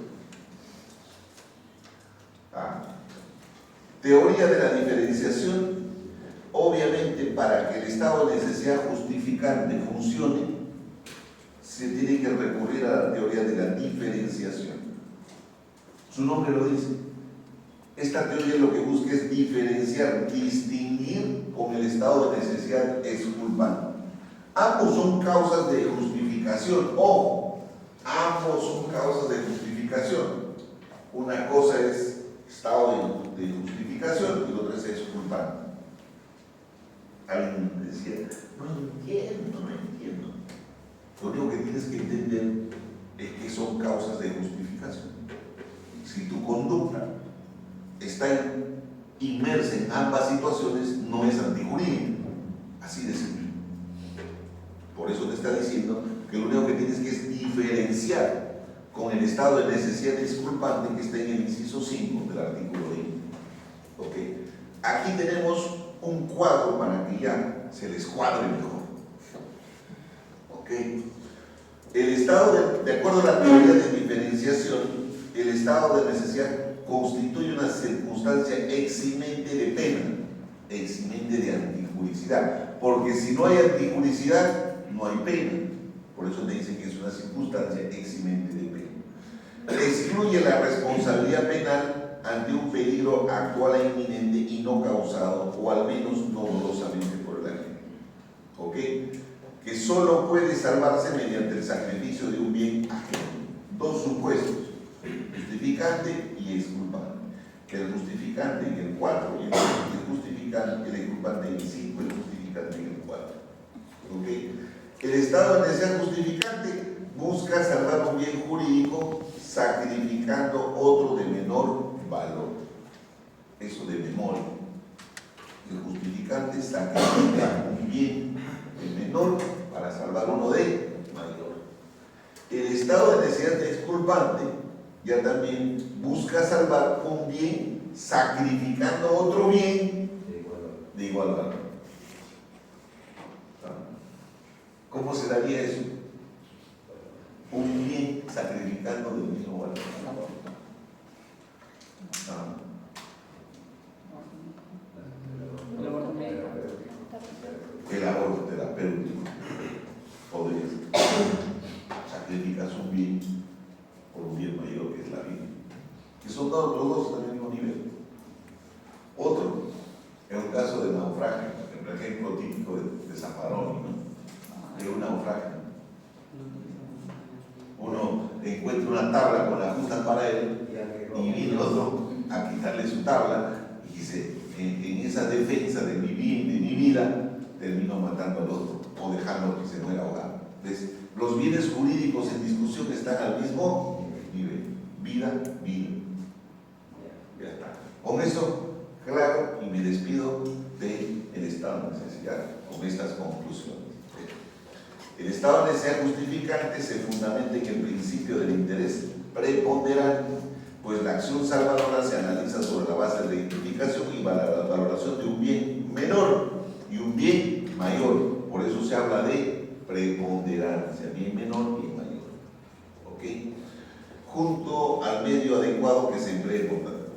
Teoría de la diferenciación. Obviamente, para que el estado de necesidad justificante funcione, se tiene que recurrir a la teoría de la diferenciación. Su nombre lo dice. Esta teoría lo que busca es diferenciar, distinguir con el estado de necesidad exculpante. Ambos son causas de justificación. Ojo, ambos son causas de justificación. Una cosa es estado de justificación y la otra es exculpante. Alguien decía, no entiendo. Lo único que tienes que entender es que son causas de justificación. Si tu conducta está inmersa en ambas situaciones, no es antijurídica. Así de simple. Por eso te está diciendo que lo único que tienes que es diferenciar con el estado de necesidad disculpante que está en el inciso 5 del artículo 20. ¿Okay? Aquí tenemos un cuadro para que ya se les cuadre mejor. ¿Okay? El estado de acuerdo a la teoría de diferenciación, el estado de necesidad constituye una circunstancia eximente de pena, eximente de antijuricidad, porque si no hay antijuricidad, no hay pena. Por eso te dicen que es una circunstancia eximente de pena. Excluye la responsabilidad penal ante un peligro actual e inminente y no causado, o al menos no dolosamente por el agente. ¿Ok? Que solo puede salvarse mediante el sacrificio de un bien ajeno. Dos supuestos, justificante y exculpante. El justificante en el 4 y el justificante, el exculpante en el 5, el justificante en el 4. ¿Okay? El estado de necesidad justificante busca salvar un bien jurídico sacrificando otro de menor valor. Eso de memoria. El justificante sacrifica un bien de menor para salvar uno de mayor. El estado de necesidad exculpante ya también busca salvar un bien sacrificando otro bien de igual valor. ¿Cómo se daría eso? Un bien sacrificando del mismo valor. El aborto terapéutico podría ser. Sacrificas un bien por un bien mayor que es la vida. Que son todos los dos del mismo nivel. Otro, en un caso de naufragio, el ejemplo típico de Zaffaroni, ¿no? De un naufragio. Uno encuentra una tabla con la justa para él y viene otro a quitarle su tabla y dice, en esa defensa de mi bien, de mi vida, termino matando al otro o dejando que se muera ahogado. ¿Ves? Los bienes jurídicos en discusión están al mismo nivel. Vida, vida. Ya está. Con eso, claro, y me despido del estado de necesidad con estas conclusiones. El estado de necesidad justificante se fundamenta en el principio del interés preponderante, pues la acción salvadora se analiza sobre la base de identificación y valoración de un bien menor y un bien mayor. Por eso se habla de preponderancia, bien menor, bien mayor. ¿Ok? Junto al medio adecuado que se emplee.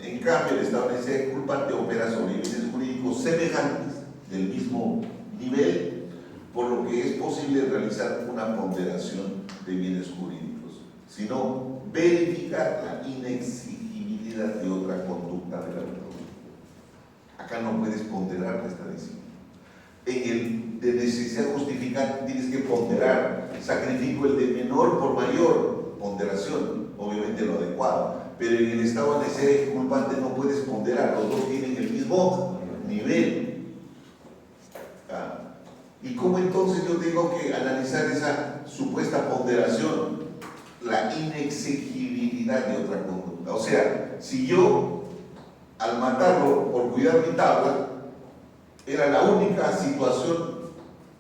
En cambio, el estado de necesidad exculpante opera sobre bienes jurídicos semejantes del mismo nivel, por lo que es posible realizar una ponderación de bienes jurídicos, sino verificar la inexigibilidad de otra conducta de la persona. Acá no puedes ponderar, te está diciendo. En el de necesidad justificante tienes que ponderar, sacrifico el de menor por mayor, ponderación, obviamente lo adecuado, pero en el estado de necesidad exculpante no puedes ponderar, los dos tienen el mismo nivel. ¿Y cómo entonces yo tengo que analizar esa supuesta ponderación? La inexigibilidad de otra conducta. O sea, si yo, al matarlo por cuidar mi tabla, era la única situación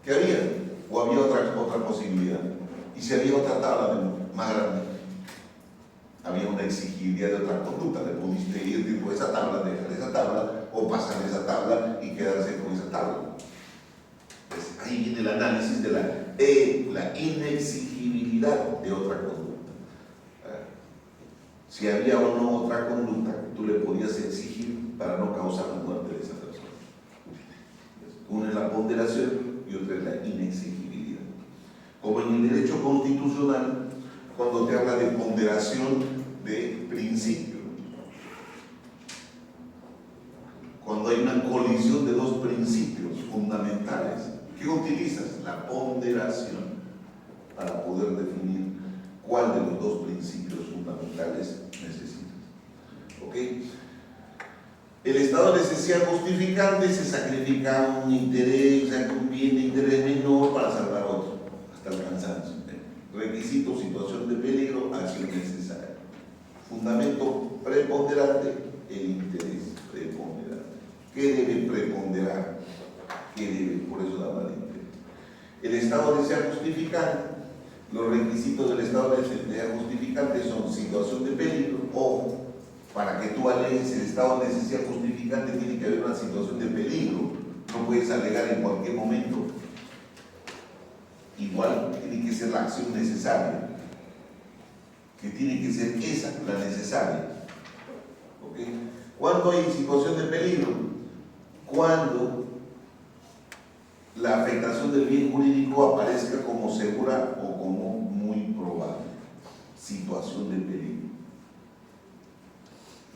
que había, o había otra posibilidad, y si había otra tabla más grande, había una exigibilidad de otra conducta, le pudiste ir por esa tabla, dejar esa tabla, o pasar esa tabla y quedarse con esa tabla. Ahí viene el análisis de la inexigibilidad de otra conducta. Si había o no otra conducta que tú le podías exigir para no causar la muerte de esa persona. Una es la ponderación y otra es la inexigibilidad. Como en el derecho constitucional, cuando te habla de ponderación de principio, cuando hay una colisión de dos principios fundamentales, ¿qué utilizas? La ponderación para poder definir cuál de los dos principios fundamentales necesitas. ¿Ok? El estado de necesidad justificante se sacrifica un interés, o sea, un bien de interés menor para salvar a otro, hasta el cansancio. Requisito, situación de peligro, acción necesaria. Fundamento preponderante, el interés preponderante. ¿Qué debe preponderar? ¿Qué debe? Por eso da mal interés. El Estado desea justificante. Los requisitos del Estado desea justificante son situación de peligro. Ojo, para que tú alegues el Estado necesita justificante tiene que haber una situación de peligro. No puedes alegar en cualquier momento. Igual tiene que ser la acción necesaria, que tiene que ser esa la necesaria. ¿Okay? ¿Cuándo hay situación de peligro? Cuando la afectación del bien jurídico aparezca como segura o como muy probable. Situación de peligro.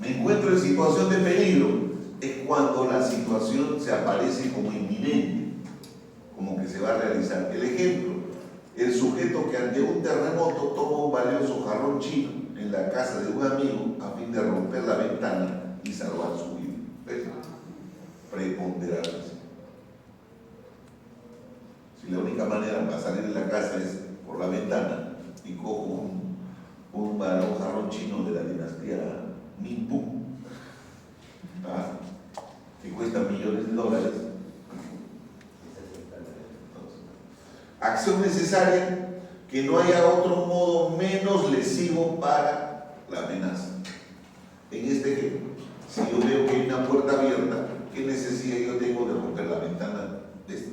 Me encuentro en situación de peligro es cuando la situación se aparece como inminente, como que se va a realizar. El ejemplo, el sujeto que ante un terremoto toma un valioso jarrón chino en la casa de un amigo a fin de romper la ventana y salvar su vida. ¿Ves? Preponderancia. Si la única manera para salir de la casa es por la ventana y cojo un jarrón chino de la dinastía Ningpu, que cuesta millones de dólares. Acción necesaria, que no haya otro modo menos lesivo para la amenaza. En este ejemplo, si yo veo que hay una puerta abierta, ¿qué necesidad yo tengo de romper la ventana de esta?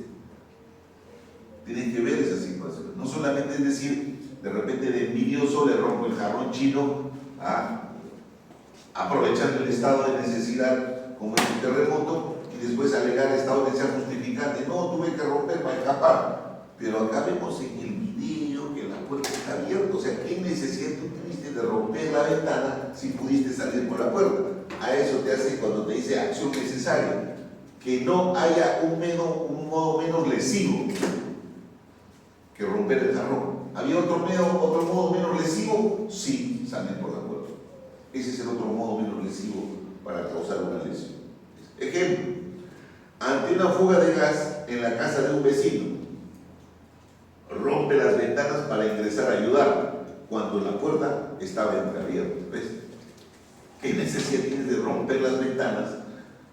Tienen que ver esa situación. No solamente es decir, de repente de envidioso le rompo el jarrón chino, aprovechando el estado de necesidad como es un terremoto, y después alegar estado de necesidad justificante. No, tuve que romper para escapar. Pero acá vemos en el video que la puerta está abierta. O sea, ¿qué necesidad tú tuviste de romper la ventana si pudiste salir por la puerta? A eso te hace cuando te dice acción necesaria. Que no haya un modo menos lesivo que romper el jarrón. ¿Había otro modo menos lesivo? Sí, salir por la puerta. Ese es el otro modo menos lesivo para causar una lesión. Ejemplo, ante una fuga de gas en la casa de un vecino, rompe las ventanas para ingresar a ayudar cuando la puerta estaba entreabierta. ¿Ves? ¿Qué necesidad tienes de romper las ventanas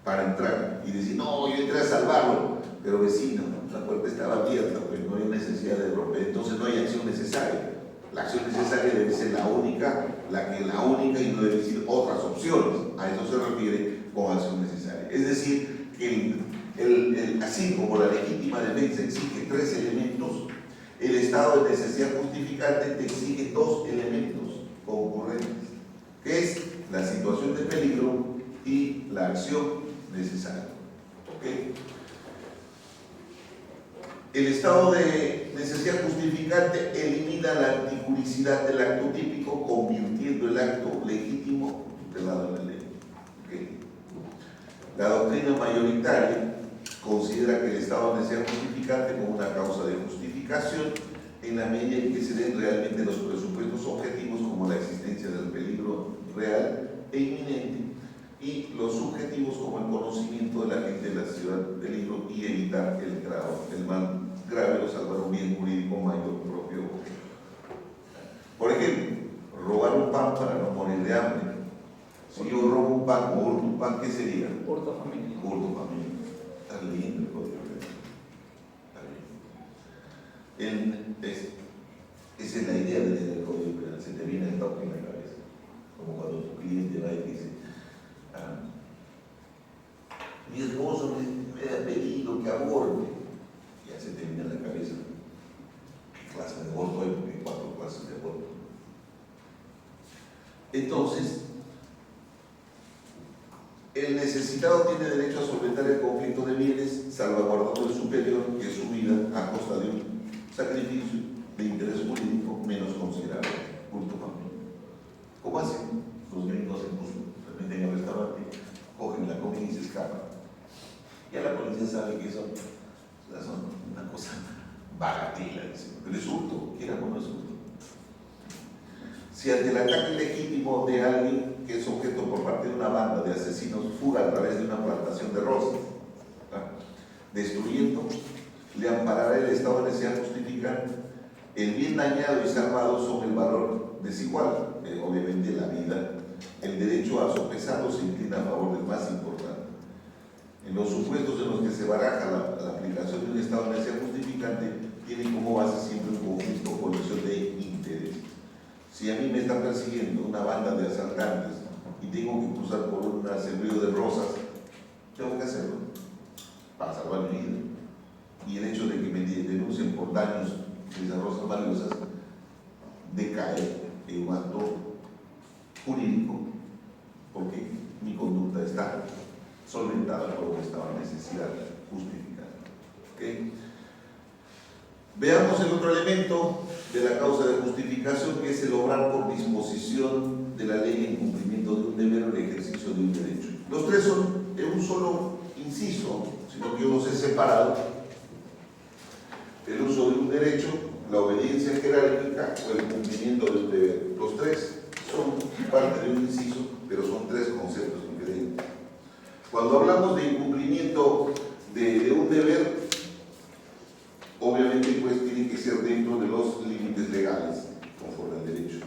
para entrar y decir, no, yo entré a salvarlo, pero vecino, la puerta estaba abierta, pues no hay necesidad de romper, entonces no hay acción necesaria. La acción necesaria debe ser la única y no debe decir otras opciones. A eso se refiere con acción necesaria. Es decir, que así como la legítima defensa exige 3 elementos, el estado de necesidad justificante te exige 2 elementos concurrentes, que es la situación de peligro y la acción necesaria. ¿Okay? El estado de necesidad justificante elimina la anticuricidad del acto típico, convirtiendo el acto legítimo tutelado en la ley. ¿Okay? La doctrina mayoritaria considera que el estado de necesidad justificante como una causa de justificación en la medida en que se den realmente los presupuestos objetivos como la existencia del peligro real e inminente y los subjetivos como el conocimiento de la gente de la ciudad del peligro y evitar el mal grave o salvar un bien jurídico mayor propio. Por ejemplo, robar un pan para no morir de hambre. Si yo robo un pan o hurto un pan, ¿qué sería? Hurto familiar. Hurto familiar. Está lindo el código penal. Está bien. Esa es la idea de tener el código penal. Se te viene el toque en la cabeza. Como cuando tu cliente va y te dice, mi esposo me ha pedido que aborte. Ya se te viene en la cabeza. ¿Qué clase de aborto hay? Porque hay 4 clases de aborto. Entonces, el necesitado tiene derecho a solventar el conflicto de bienes, salvaguardando el superior, que es su vida, a costa de un sacrificio de interés jurídico menos considerable. Punto familiar. ¿Cómo hacen? Los gringos se meten al restaurante, cogen la comida y se escapan. Ya la policía sabe que son una cosa bagatela, pero es hurto, quiera o no es hurto. Si ante el ataque legítimo de alguien que es objeto por parte de una banda de asesinos fuga a través de una plantación de rosas, destruyendo, le amparará el estado de necesidad justificante. El bien dañado y salvado son el valor desigual, obviamente la vida el derecho a sopesarlo se inclina a favor del más importante. En los supuestos en los que se baraja la aplicación de un estado de necesidad justificante, tiene como base siempre un conflicto o colisión de interés. Si a mí me está persiguiendo una banda de asaltantes y tengo que cruzar por un sembrío de rosas, tengo que hacerlo para salvar mi vida. Y el hecho de que me denuncien por daños de esas rosas valiosas decae en un acto jurídico, porque mi conducta está solventada por un estado de necesidad justificada. ¿Okay? Veamos el otro elemento de la causa de justificación, que es el obrar por disposición de la ley en cumplimiento de un deber o el ejercicio de un derecho. Los tres son en un solo inciso, sino que yo los he separado: el uso de un derecho, la obediencia jerárquica o el cumplimiento de un deber. Los tres son parte de un inciso, pero son tres conceptos diferentes. Cuando hablamos de incumplimiento de un deber, obviamente pues tiene que ser dentro de los límites legales, conforme al derecho.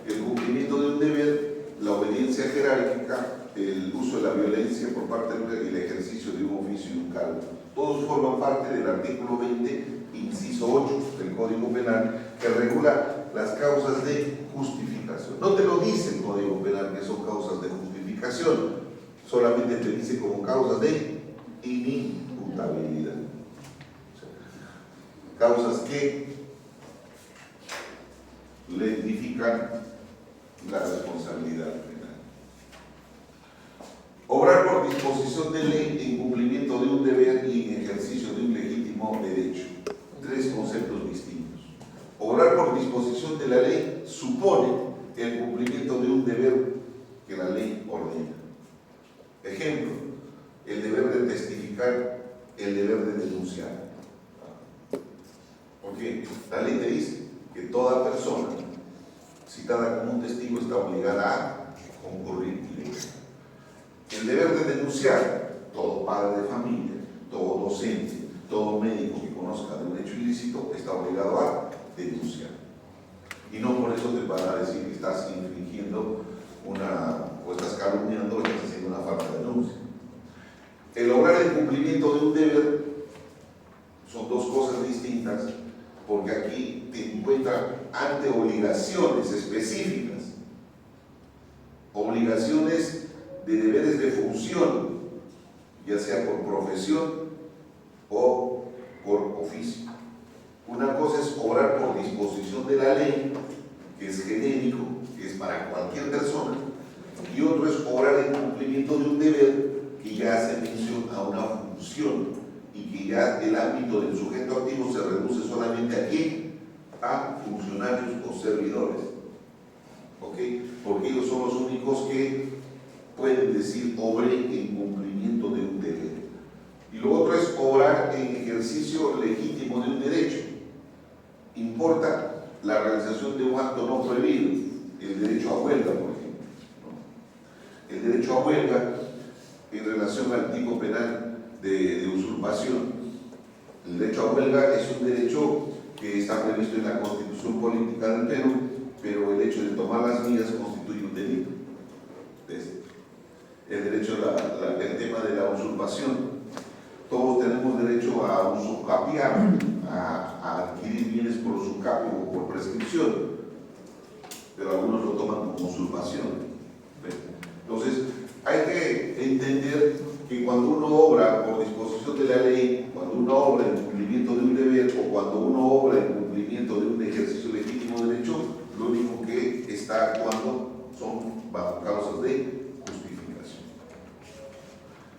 El cumplimiento de un deber, la obediencia jerárquica, el uso de la violencia por parte del ejercicio de un oficio y un cargo. Todos forman parte del artículo 20, inciso 8 del Código Penal, que regula las causas de justificación. No te lo dice el Código Penal que son causas de justificación, solamente te dice como causas de inimputabilidad. Causas que le identifican la responsabilidad penal. Obrar por disposición de ley en cumplimiento de un deber y en ejercicio de un legítimo derecho. Tres conceptos distintos. Obrar por disposición de la ley supone el cumplimiento de un deber que la ley ordena. Ejemplo, el deber de testificar, el deber de denunciar. Porque la ley te dice que toda persona citada como un testigo está obligada a concurrir. El deber de denunciar, todo padre de familia, todo docente, todo médico que conozca de un hecho ilícito está obligado a denunciar. Y no por eso te van a decir que estás infringiendo o estás calumniando o estás haciendo una falta de denuncia. El lograr el cumplimiento de un deber son dos cosas distintas, porque aquí te encuentras ante obligaciones específicas, obligaciones de deberes de función, ya sea por profesión o por oficio. Una cosa es obrar por disposición de la ley, que es genérico, que es para cualquier persona, y otro es obrar en cumplimiento de un deber que ya hace mención a una función y que ya el ámbito del sujeto activo se reduce solamente a quién, a funcionarios o servidores. ¿Ok? Porque ellos son los únicos que pueden decir obré en cumplimiento de un deber. Y lo otro es obrar en ejercicio legítimo de un derecho. Importa la realización de un acto no prohibido, el derecho a huelga, por ejemplo, ¿no? El derecho a huelga en relación al tipo penal de usurpación. El derecho a huelga es un derecho que está previsto en la Constitución Política del Perú, pero el hecho de tomar las medidas constituye un delito. El derecho, el tema de la usurpación. Todos tenemos derecho a usucapiar, a adquirir bienes por usucapio o por prescripción, pero algunos lo toman como usurpación. Entonces, hay que entender que cuando uno obra por disposición de la ley, cuando uno obra en cumplimiento de un deber o cuando uno obra en cumplimiento de un ejercicio legítimo de derecho, lo único que está actuando son bajo causas de justificación.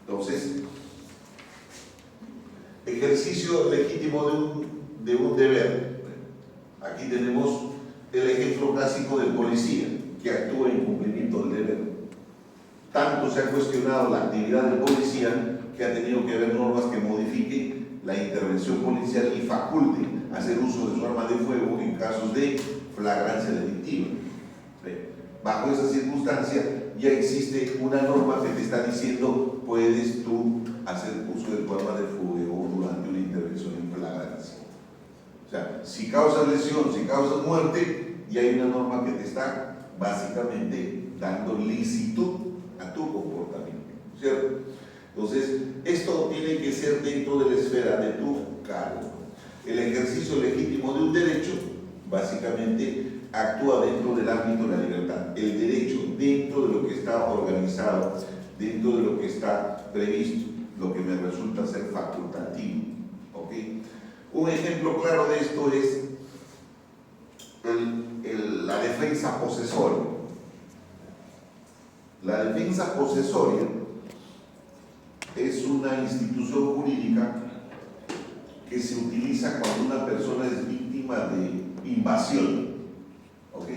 Entonces, ejercicio legítimo de un deber. Aquí tenemos el ejemplo clásico del policía que actúa en cumplimiento del deber. Tanto se ha cuestionado la actividad del policía que ha tenido que haber normas que modifiquen la intervención policial y faculten hacer uso de su arma de fuego en casos de flagrancia delictiva. Bajo esa circunstancia ya existe una norma que te está diciendo puedes tú hacer uso de tu arma de fuego durante una intervención en flagrancia. O sea, si causas lesión, si causas muerte, ya hay una norma que te está básicamente dando licitud a tu comportamiento, ¿cierto? Entonces, esto tiene que ser dentro de la esfera de tu cargo. El ejercicio legítimo de un derecho, básicamente, actúa dentro del ámbito de la libertad. El derecho dentro de lo que está organizado, dentro de lo que está previsto, lo que me resulta ser facultativo. ¿Ok? Un ejemplo claro de esto es la defensa posesoria. La defensa posesoria es una institución jurídica que se utiliza cuando una persona es víctima de invasión. ¿Ok?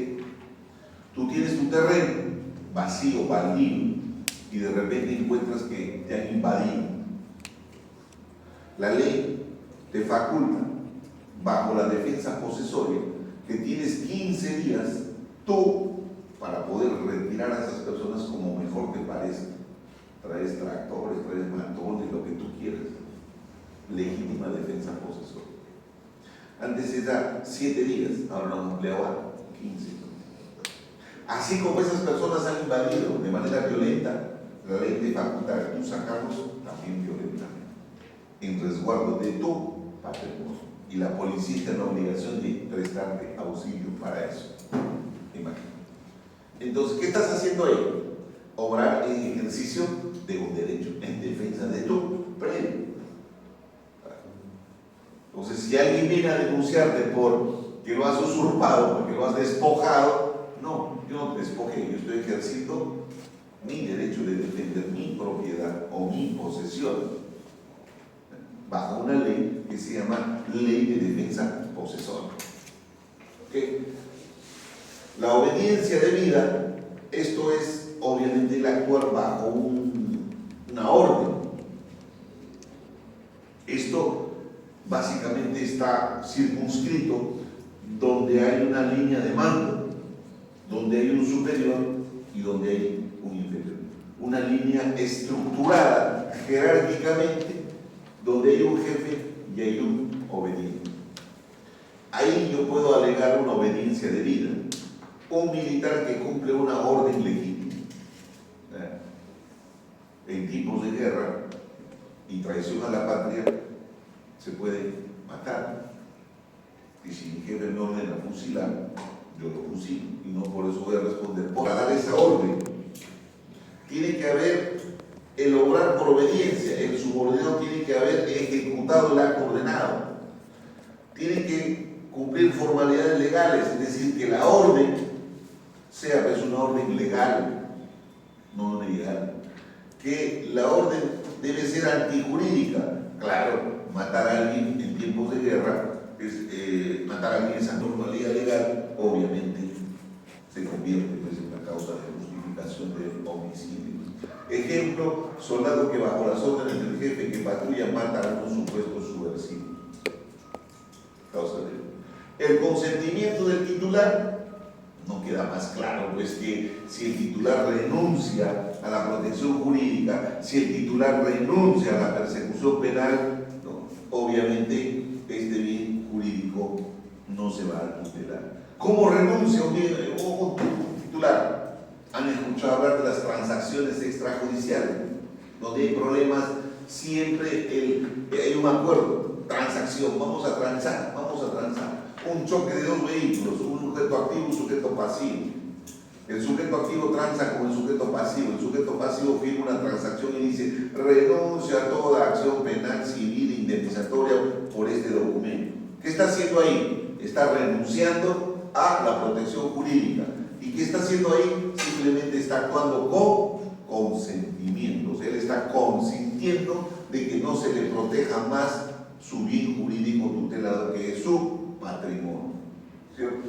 Tú tienes tu terreno vacío, baldío, y de repente encuentras que te han invadido. La ley te faculta, bajo la defensa posesoria, que tienes 15 días tú para poder retirar a esas personas como mejor te parezca. Traes tractores, traes matones, lo que tú quieras. Legítima defensa posesoria. Antes era 7 días, ahora lo han ampliado a 15. Así como esas personas han invadido de manera violenta, la ley te faculta que tú sacarlos también violentamente, en resguardo de tu patrimonio. Y la policía tiene la obligación de prestarte auxilio para eso. Imagínate. Entonces, ¿qué estás haciendo ahí? Obrar en ejercicio de un derecho, en defensa de tu predio. Entonces, si alguien viene a denunciarte por que lo has usurpado, porque lo has despojado, no, yo no te despojé, yo estoy ejerciendo mi derecho de defender mi propiedad o mi posesión bajo una ley que se llama Ley de Defensa Posesoria. ¿Okay? La obediencia debida, esto es obviamente el actuar bajo una orden. Esto básicamente está circunscrito donde hay una línea de mando, donde hay un superior y donde hay un inferior. Una línea estructurada jerárquicamente, donde hay un jefe y hay un obediente. Ahí yo puedo alegar una obediencia debida. Un militar que cumple una orden legítima en tiempos de guerra y traición a la patria se puede matar. Y si mi jefe me ordena fusilar, yo lo fusilo y no por eso voy a responder por dar esa orden. Tiene que haber el obrar por obediencia, el subordinado tiene que haber ejecutado el acto ordenado, tiene que cumplir formalidades legales, es decir, que la orden sea pues una orden legal, no legal, que la orden debe ser antijurídica. Claro, matar a alguien en tiempos de guerra, matar a alguien esa normalidad legal, obviamente se convierte pues, en una causa de justificación de homicidio. Ejemplo, soldado que bajo las órdenes del jefe que patrulla mata a un supuesto subversivo. Causa de el consentimiento del titular no queda más claro, pues que si el titular renuncia a la protección jurídica, si el titular renuncia a la persecución penal, no, obviamente este bien jurídico no se va a tutelar. ¿Cómo renuncia un titular? ¿Han escuchado hablar de las transacciones extrajudiciales? Donde hay problemas, siempre hay un acuerdo, transacción, vamos a transar. Un choque de dos vehículos, un sujeto activo y un sujeto pasivo. El sujeto activo transa con el sujeto pasivo. El sujeto pasivo firma una transacción y dice: renuncia a toda acción penal, civil e indemnizatoria por este documento. ¿Qué está haciendo ahí? Está renunciando a la protección jurídica. ¿Y qué está haciendo ahí? Simplemente está actuando con consentimientos. Él está consintiendo de que no se le proteja más su bien jurídico tutelado, que es su patrimonio. ¿Cierto?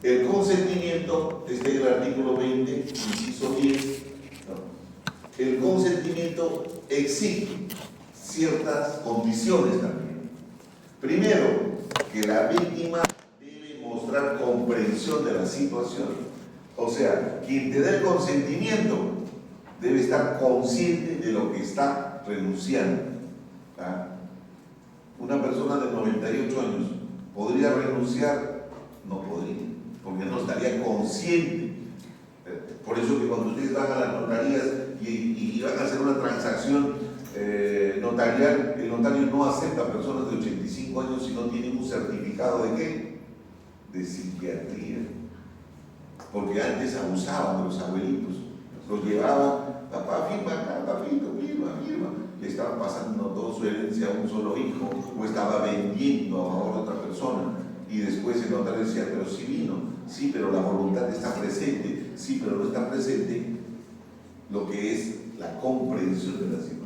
El consentimiento, está en el artículo 20, inciso 10. ¿No? El consentimiento exige ciertas condiciones también. Primero, que la víctima debe mostrar comprensión de la situación. O sea, quien te da el consentimiento debe estar consciente de lo que está renunciando. Una persona de 98 años podría renunciar, no porque no estaría consciente. Por eso que cuando ustedes van a las notarías y van a hacer una transacción notarial, el notario no acepta personas de 85 años si no tienen un certificado de ¿qué? De psiquiatría. Porque antes abusaban de los abuelitos, los llevaban, papá, firma acá, papito, firma. Le estaban pasando toda su herencia a un solo hijo, o estaba vendiendo a favor de otra persona, y después el notario decía, pero sí vino, sí, pero la voluntad está presente, sí, pero no está presente lo que es la comprensión de la situación.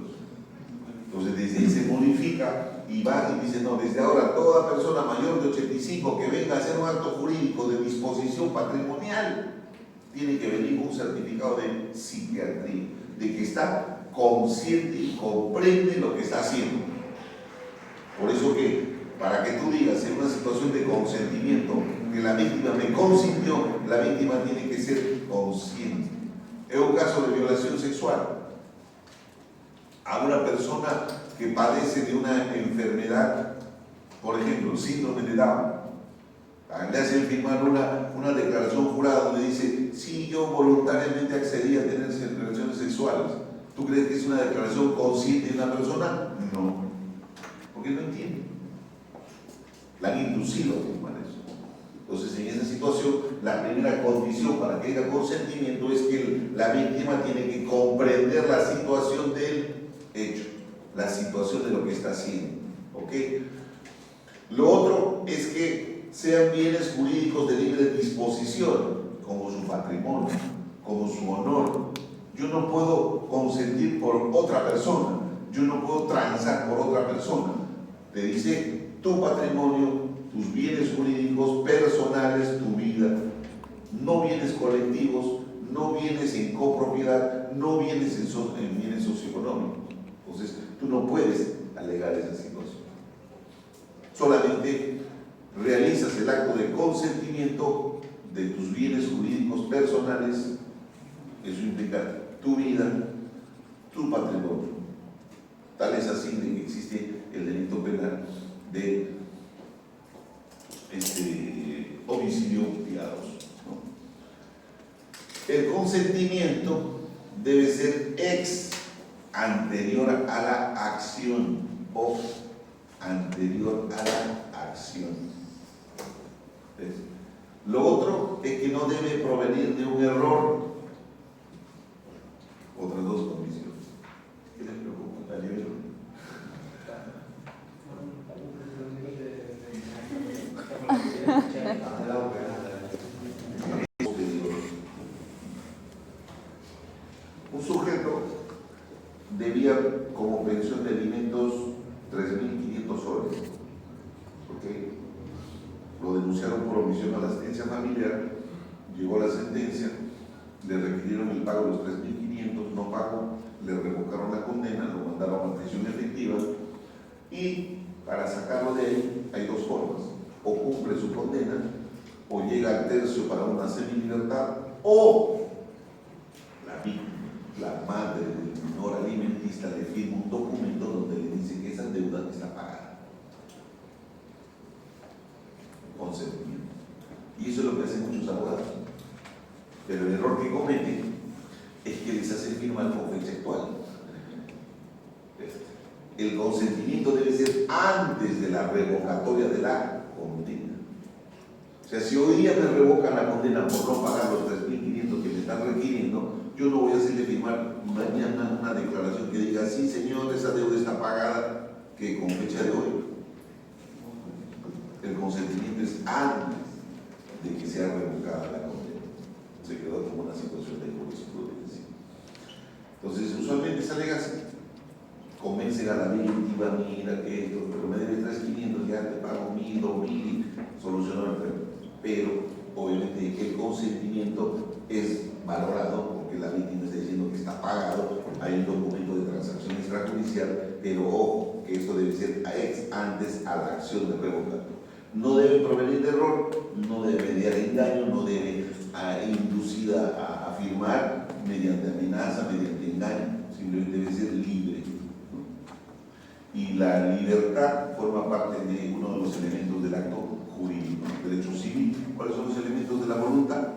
Entonces desde ahí se modifica y va y dice, no, desde ahora toda persona mayor de 85 que venga a hacer un acto jurídico de disposición patrimonial tiene que venir con un certificado de psiquiatría, de que está consciente y comprende lo que está haciendo. Por eso que, para que tú digas en una situación de consentimiento que la víctima me consintió, la víctima tiene que ser consciente. Es un caso de violación sexual a una persona que padece de una enfermedad, por ejemplo, síndrome de Down. Le hacen firmar una declaración jurada donde dice, sí, yo voluntariamente accedí a tener relaciones sexuales. ¿Tú crees que es una declaración consciente de una persona? No, porque no entiende. La han inducido a firmar eso. Entonces, en esa situación, la primera condición para que haya consentimiento es que la víctima tiene que comprender la situación del hecho, la situación de lo que está haciendo. ¿Ok? Lo otro es que sean bienes jurídicos de libre disposición, como su patrimonio, como su honor. Yo no puedo consentir por otra persona, yo no puedo transar por otra persona. Te dice tu patrimonio, tus bienes jurídicos personales, tu vida, no bienes colectivos, no bienes en copropiedad, no bienes en bienes socioeconómicos. Entonces, tú no puedes alegar esa situación. Solamente realizas el acto de consentimiento de tus bienes jurídicos personales. Eso implica tu vida, tu patrimonio. Tal es así de que existe el delito penal de homicidio piadoso, ¿no? El consentimiento debe ser anterior a la acción o anterior a la acción. ¿Ves? Lo otro es que no debe provenir de un error. Otras dos condiciones. ¿Qué les preocupa? ¿La nivel? Un sujeto debía como pensión de alimentos 3.500 soles. ¿Okay? Lo denunciaron por omisión a la asistencia familiar, llegó la sentencia, le requirieron el pago de los 3.500, no pagó, le revocaron la condena, lo mandaron a prisión efectiva y para sacarlo de ahí hay dos formas: o cumple su condena, o llega al tercio para una semilibertad, o la víctima, la madre del menor alimentista, le firma un documento donde le dice que esa deuda está pagada. Consentimiento. Y eso es lo que hacen muchos abogados. Pero el error que cometen es que les hacen firmar con fecha actual. El consentimiento debe ser antes de la revocatoria de la condena. O sea, si hoy día me revocan la condena por no pagar los 3.500 que me están requiriendo, yo no voy a hacerle firmar mañana una declaración que diga, sí señor, esa deuda está pagada, que con fecha de hoy. El consentimiento es antes de que sea revocada la condena. Se quedó como una situación de jurisprudencia. Entonces, usualmente se alega así. Convencen a la víctima, mira que esto, pero me debes 3.500, ya te pago 1.000, 2.000, solucionó el problema. Pero, obviamente, el consentimiento es valorado porque la víctima está diciendo que está pagado, hay un documento de transacción extrajudicial, pero ojo, que esto debe ser antes a la acción de revocatoria. No debe provenir de error, no debe mediar engaño, no debe inducir a firmar mediante amenaza, mediante engaño, simplemente debe ser libre. Y la libertad forma parte de uno de los elementos del acto jurídico, derecho civil. ¿Cuáles son los elementos de la voluntad,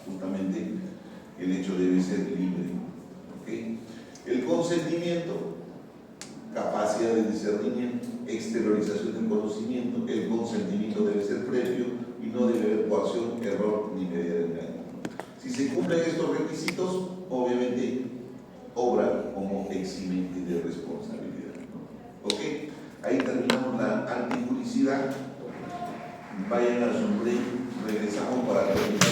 justamente el hecho debe ser libre. ¿Okay? El consentimiento, capacidad de discernimiento, exteriorización del conocimiento. El consentimiento debe ser previo y no debe haber coacción, error ni medida de engaño. Si se cumplen estos requisitos, obviamente obra como eximente de responsabilidad, ¿no? ¿Ok? Ahí terminamos la antipublicidad. Vayan a su break, regresamos para terminar.